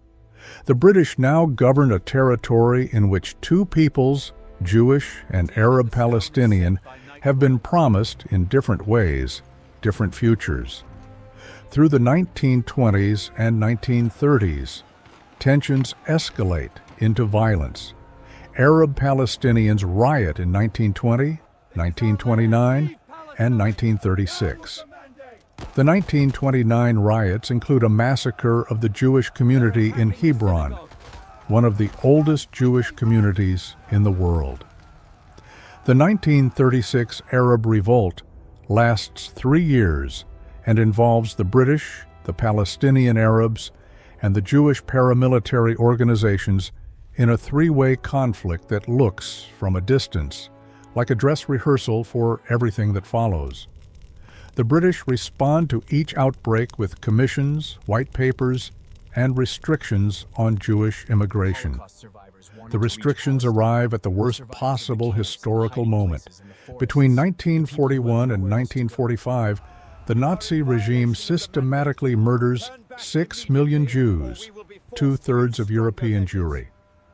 The British now govern a territory in which two peoples, Jewish and Arab Palestinian, have been promised, in different ways, different futures. Through the 1920s and 1930s, tensions escalate into violence. Arab Palestinians riot in 1920, 1929, and 1936. The 1929 riots include a massacre of the Jewish community in Hebron, one of the oldest Jewish communities in the world. The 1936 Arab Revolt lasts 3 years and involves the British, the Palestinian Arabs, and the Jewish paramilitary organizations in a three-way conflict that looks, from a distance, like a dress rehearsal for everything that follows. The British respond to each outbreak with commissions, white papers, and restrictions on Jewish immigration. The restrictions arrive at the worst possible historical moment. Between 1941 and 1945, the Nazi regime systematically murders 6 million Jews, 2/3 of European Jewry.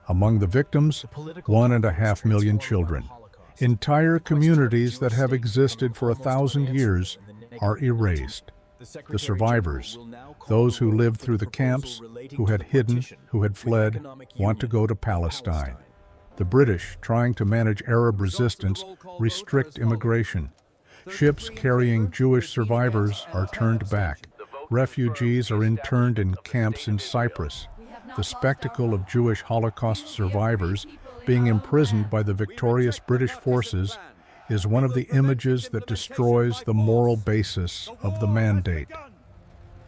Among the victims, 1.5 million children. Entire communities that have existed for 1,000 years are erased. The survivors, those who lived through the camps, who had hidden, who had fled, want to go to Palestine. The British, trying to manage Arab resistance, restrict immigration. Ships carrying Jewish survivors are turned back. Refugees are interned in camps in Cyprus. The spectacle of Jewish Holocaust survivors being imprisoned by the victorious British forces is one of the images that destroys the moral basis of the mandate.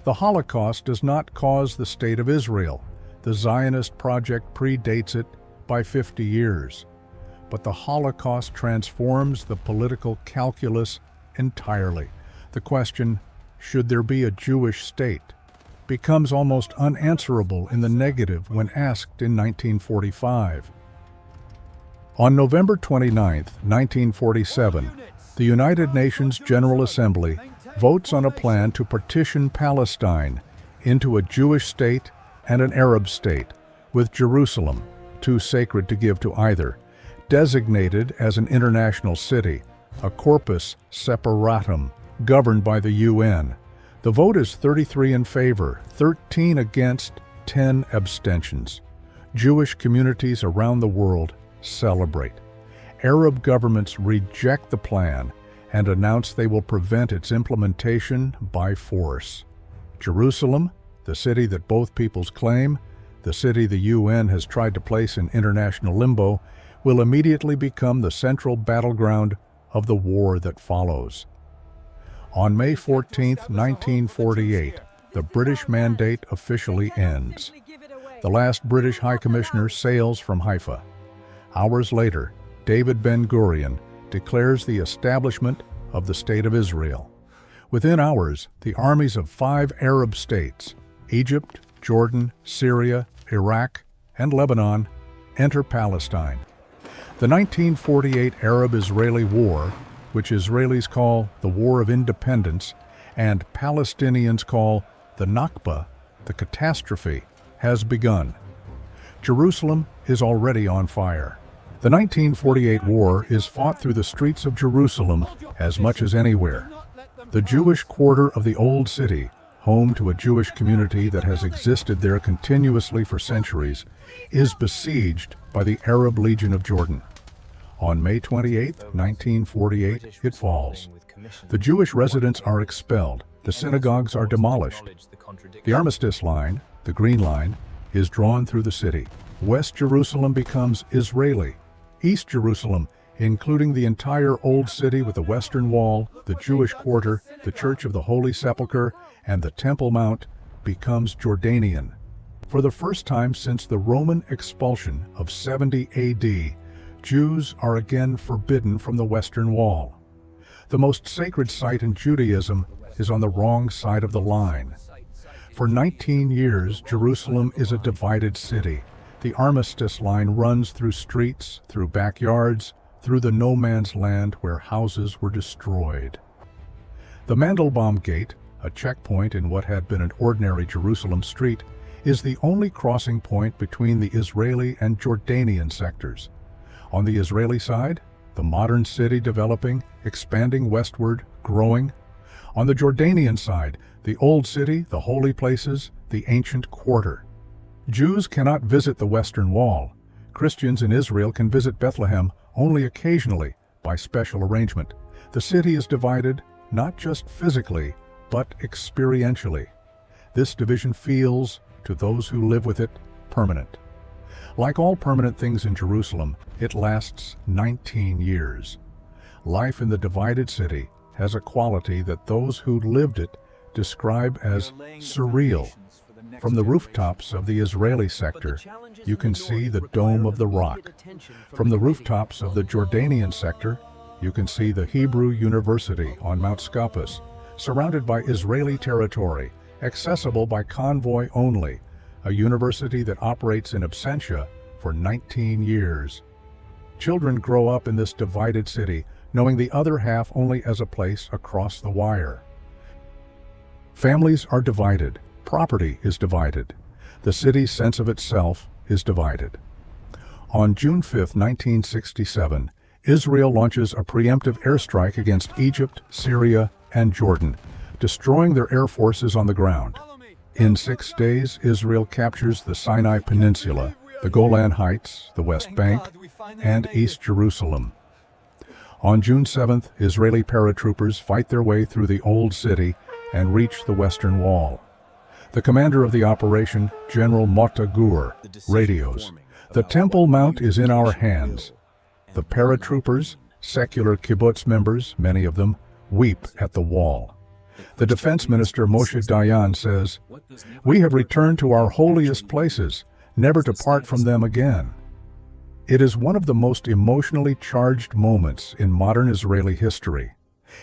The Holocaust does not cause the State of Israel. The Zionist project predates it by 50 years. But the Holocaust transforms the political calculus entirely. The question, should there be a Jewish state, becomes almost unanswerable in the negative when asked in 1945. On November 29, 1947, the United Nations General Assembly votes on a plan to partition Palestine into a Jewish state and an Arab state, with Jerusalem, too sacred to give to either, designated as an international city, a corpus separatum, governed by the UN. The vote is 33 in favor, 13 against, 10 abstentions. Jewish communities around the world celebrate. Arab governments reject the plan and announce they will prevent its implementation by force. Jerusalem, the city that both peoples claim, the city the UN has tried to place in international limbo, will immediately become the central battleground of the war that follows. On May 14, 1948, the British mandate officially ends. The last British High Commissioner sails from Haifa. Hours later, David Ben-Gurion declares the establishment of the State of Israel. Within hours, the armies of 5 Arab states, Egypt, Jordan, Syria, Iraq, and Lebanon, enter Palestine. The 1948 Arab-Israeli War, which Israelis call the War of Independence and Palestinians call the Nakba, the catastrophe, has begun. Jerusalem is already on fire. The 1948 war is fought through the streets of Jerusalem as much as anywhere. The Jewish quarter of the Old City, home to a Jewish community that has existed there continuously for centuries, is besieged by the Arab Legion of Jordan. On May 28, 1948, it falls. The Jewish residents are expelled. The synagogues are demolished. The armistice line, the Green Line, is drawn through the city. West Jerusalem becomes Israeli. East Jerusalem, including the entire Old City with the Western Wall, the Jewish Quarter, the Church of the Holy Sepulchre, and the Temple Mount, becomes Jordanian. For the first time since the Roman expulsion of 70 AD, Jews are again forbidden from the Western Wall. The most sacred site in Judaism is on the wrong side of the line. For 19 years, Jerusalem is a divided city. The armistice line runs through streets, through backyards, through the no-man's land where houses were destroyed. The Mandelbaum Gate, a checkpoint in what had been an ordinary Jerusalem street, is the only crossing point between the Israeli and Jordanian sectors. On the Israeli side, the modern city developing, expanding westward, growing. On the Jordanian side, the old city, the holy places, the ancient quarter. Jews cannot visit the Western Wall. Christians in Israel can visit Bethlehem only occasionally by special arrangement. The city is divided not just physically, but experientially. This division feels, to those who live with it, permanent. Like all permanent things in Jerusalem, it lasts 19 years. Life in the divided city has a quality that those who lived it describe as surreal. From the rooftops of the Israeli sector, you can see the Dome of the Rock. From the rooftops of the Jordanian sector, you can see the Hebrew University on Mount Scopus, surrounded by Israeli territory, accessible by convoy only, a university that operates in absentia for 19 years. Children grow up in this divided city, knowing the other half only as a place across the wire. Families are divided. Property is divided. The city's sense of itself is divided. On June 5, 1967, Israel launches a preemptive airstrike against Egypt, Syria, and Jordan, destroying their air forces on the ground. In 6 days, Israel captures the Sinai Peninsula, the Golan Heights, the West Bank, and East Jerusalem. On June 7th, Israeli paratroopers fight their way through the Old City and reach the Western Wall. The commander of the operation, General Mota Gur, radios, "The Temple Mount is in our hands." The paratroopers, secular kibbutz members, many of them, weep at the wall. The defense minister Moshe Dayan says, "We have returned to our holiest places, never to part from them again." It is one of the most emotionally charged moments in modern Israeli history,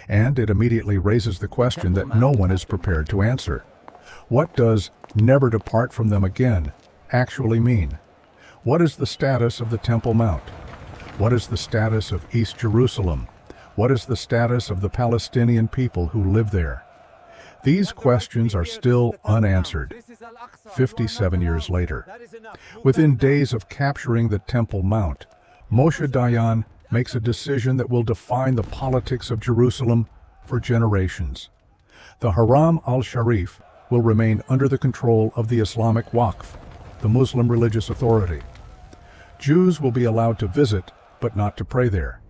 and it immediately raises the question that no one is prepared to answer. What does "never to part from them again" actually mean? What is the status of the Temple Mount? What is the status of East Jerusalem? What is the status of the Palestinian people who live there? These questions are still unanswered, 57 years later. Within days of capturing the Temple Mount, Moshe Dayan makes a decision that will define the politics of Jerusalem for generations. The Haram al-Sharif will remain under the control of the Islamic Waqf, the Muslim religious authority. Jews will be allowed to visit, but not to pray there.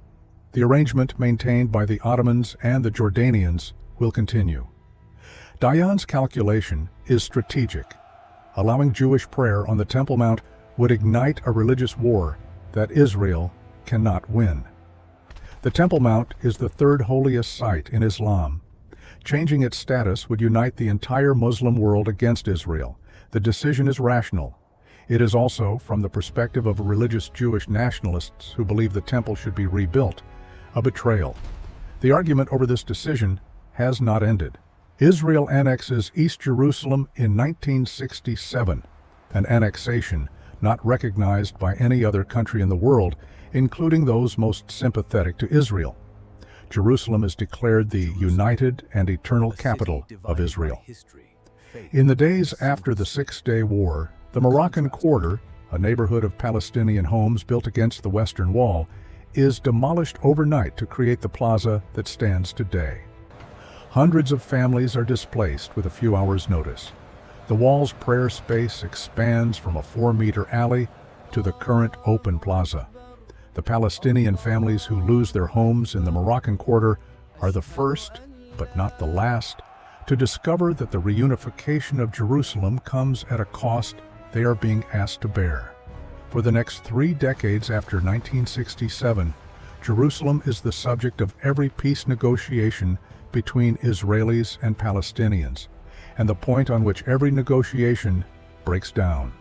The arrangement maintained by the Ottomans and the Jordanians will continue. Dayan's calculation is strategic. Allowing Jewish prayer on the Temple Mount would ignite a religious war that Israel cannot win. The Temple Mount is the third holiest site in Islam. Changing its status would unite the entire Muslim world against Israel. The decision is rational. It is also, from the perspective of religious Jewish nationalists who believe the temple should be rebuilt, a betrayal. The argument over this decision has not ended. Israel annexes East Jerusalem in 1967, an annexation not recognized by any other country in the world, including those most sympathetic to Israel. Jerusalem is declared the united and eternal capital of Israel. In the days after the Six-Day War, the Moroccan Quarter, a neighborhood of Palestinian homes built against the Western Wall, is demolished overnight to create the plaza that stands today. Hundreds of families are displaced with a few hours' notice. The wall's prayer space expands from a 4-meter alley to the current open plaza. The Palestinian families who lose their homes in the Moroccan Quarter are the first, but not the last, to discover that the reunification of Jerusalem comes at a cost they are being asked to bear. For the next 3 decades after 1967, Jerusalem is the subject of every peace negotiation between Israelis and Palestinians, and the point on which every negotiation breaks down.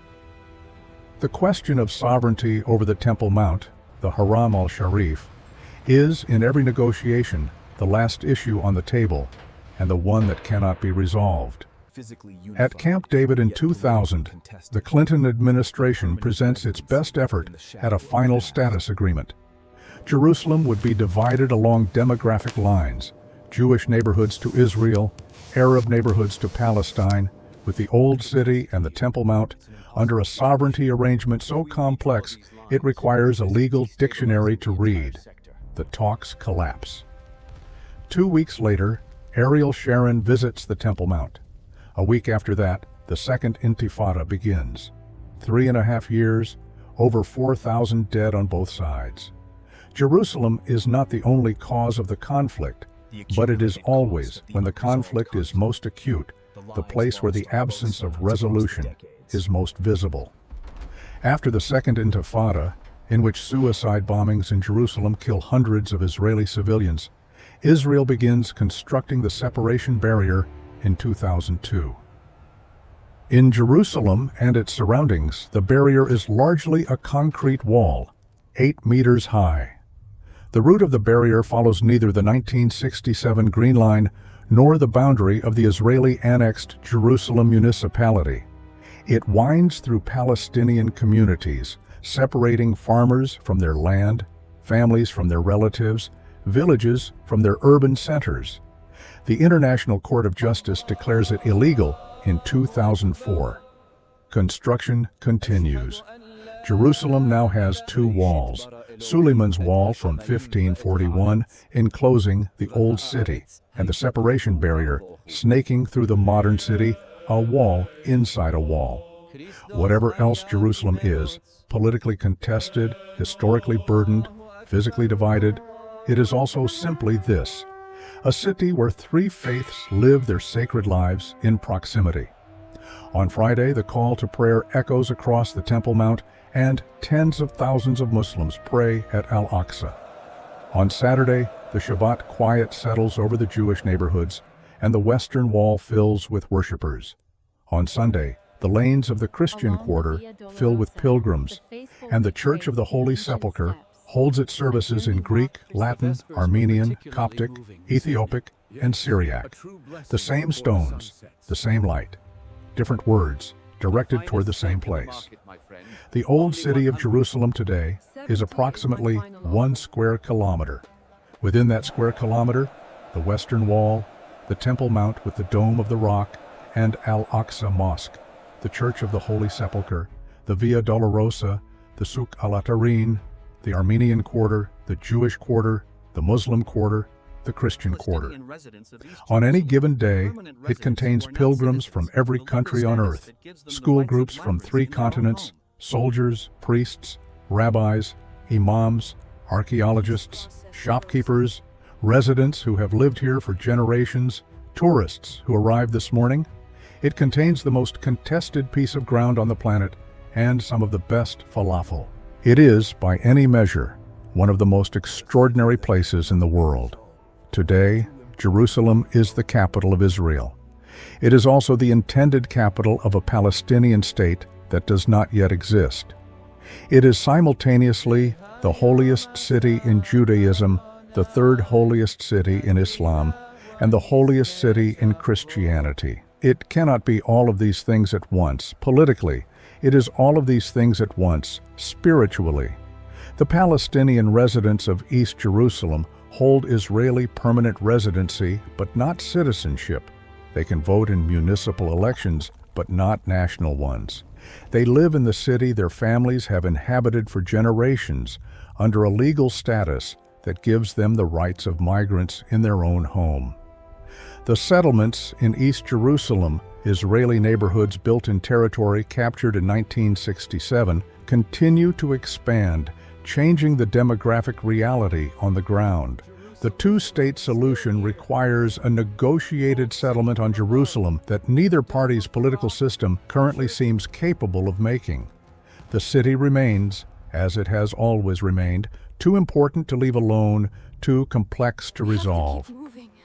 The question of sovereignty over the Temple Mount, the Haram al-Sharif, is, in every negotiation, the last issue on the table, and the one that cannot be resolved. At Camp David in 2000, the Clinton administration presents its best effort at a final status agreement. Jerusalem would be divided along demographic lines, Jewish neighborhoods to Israel, Arab neighborhoods to Palestine, with the Old City and the Temple Mount under a sovereignty arrangement so complex it requires a legal dictionary to read. The talks collapse. 2 weeks later, Ariel Sharon visits the Temple Mount. A week after that, the Second Intifada begins. 3.5 years, over 4,000 dead on both sides. Jerusalem is not the only cause of the conflict, but it is always, when the conflict is most acute, the place where the absence of resolution is most visible. After the Second Intifada, in which suicide bombings in Jerusalem kill hundreds of Israeli civilians, Israel begins constructing the separation barrier in 2002. In Jerusalem and its surroundings, the barrier is largely a concrete wall, 8 meters high. The route of the barrier follows neither the 1967 Green Line nor the boundary of the Israeli-annexed Jerusalem municipality. It winds through Palestinian communities, separating farmers from their land, families from their relatives, villages from their urban centers. The International Court of Justice declares it illegal in 2004. Construction continues. Jerusalem now has 2 walls. Suleiman's Wall from 1541, enclosing the Old City, and the separation barrier, snaking through the modern city, a wall inside a wall. Whatever else Jerusalem is, politically contested, historically burdened, physically divided, it is also simply this: a city where 3 faiths live their sacred lives in proximity. On Friday, the call to prayer echoes across the Temple Mount, and tens of thousands of Muslims pray at Al-Aqsa. On Saturday, the Shabbat quiet settles over the Jewish neighborhoods, and the Western Wall fills with worshippers. On Sunday, the lanes of the Christian quarter fill with pilgrims, and the Church of the Holy Sepulchre holds its services in Greek, Latin, Armenian, Coptic, Ethiopic, and Syriac. The same stones, the same light, different words, directed toward the same place. The Old City of Jerusalem today is approximately 1 square kilometer. Within that square kilometer, the Western Wall, the Temple Mount with the Dome of the Rock, and Al-Aqsa Mosque, the Church of the Holy Sepulchre, the Via Dolorosa, the Souk al-Atarin, the Armenian Quarter, the Jewish Quarter, the Muslim Quarter, the Christian Quarter. On any given day, it contains pilgrims from every country on earth, school groups from 3 continents, soldiers, priests, rabbis, imams, archaeologists, shopkeepers, residents who have lived here for generations, tourists who arrived this morning. It contains the most contested piece of ground on the planet and some of the best falafel. It is, by any measure, one of the most extraordinary places in the world. Today, Jerusalem is the capital of Israel. It is also the intended capital of a Palestinian state that does not yet exist. It is simultaneously the holiest city in Judaism, the 3rd holiest city in Islam, and the holiest city in Christianity. It cannot be all of these things at once. Politically, it is all of these things at once. Spiritually, the Palestinian residents of East Jerusalem hold Israeli permanent residency, but not citizenship. They can vote in municipal elections, but not national ones. They live in the city their families have inhabited for generations under a legal status that gives them the rights of migrants in their own home. The settlements in East Jerusalem, Israeli neighborhoods built in territory captured in 1967, continue to expand, changing the demographic reality on the ground. The 2-state solution requires a negotiated settlement on Jerusalem that neither party's political system currently seems capable of making. The city remains, as it has always remained, too important to leave alone, too complex to resolve.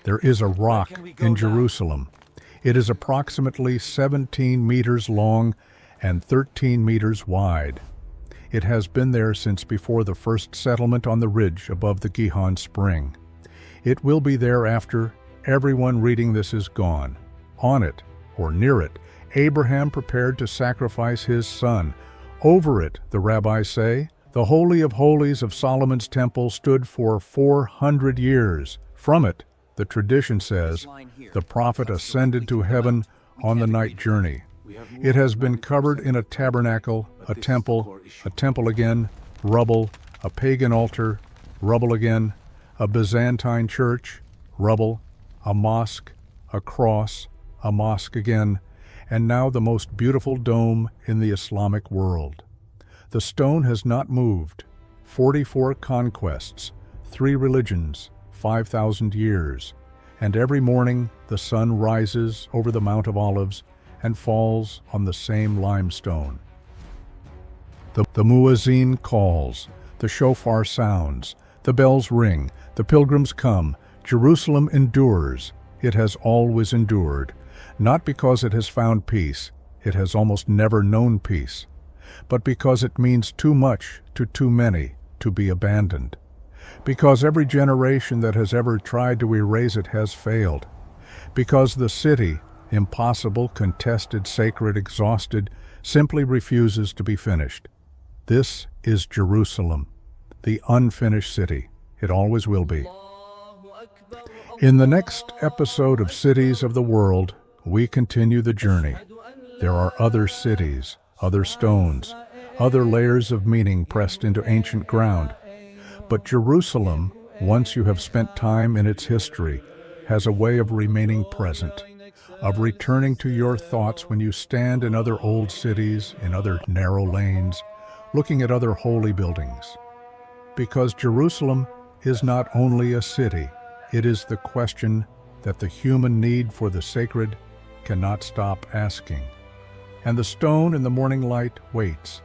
There is a rock in Jerusalem. It is approximately 17 meters long and 13 meters wide. It has been there since before the first settlement on the ridge above the Gihon Spring. It will be there after everyone reading this is gone. On it, or near it, Abraham prepared to sacrifice his son. Over it, the rabbis say, the Holy of Holies of Solomon's temple stood for 400 years. From it, the tradition says, the prophet ascended to heaven on the night journey. It has been covered in a tabernacle, a temple again, rubble, a pagan altar, rubble again, a Byzantine church, rubble, a mosque, a cross, a mosque again, and now the most beautiful dome in the Islamic world. The stone has not moved. 44 conquests, 3 religions, 5,000 years, and every morning the sun rises over the Mount of Olives and falls on the same limestone. The muezzin calls, the shofar sounds, the bells ring, the pilgrims come, Jerusalem endures. It has always endured, not because it has found peace, it has almost never known peace, but because it means too much to too many to be abandoned. Because every generation that has ever tried to erase it has failed. Because the city, impossible, contested, sacred, exhausted, simply refuses to be finished. This is Jerusalem, the unfinished city. It always will be. In the next episode of Cities of the World, we continue the journey. There are other cities, other stones, other layers of meaning pressed into ancient ground. But Jerusalem, once you have spent time in its history, has a way of remaining present, of returning to your thoughts when you stand in other old cities, in other narrow lanes, looking at other holy buildings. Because Jerusalem is not only a city, it is the question that the human need for the sacred cannot stop asking. And the stone in the morning light waits,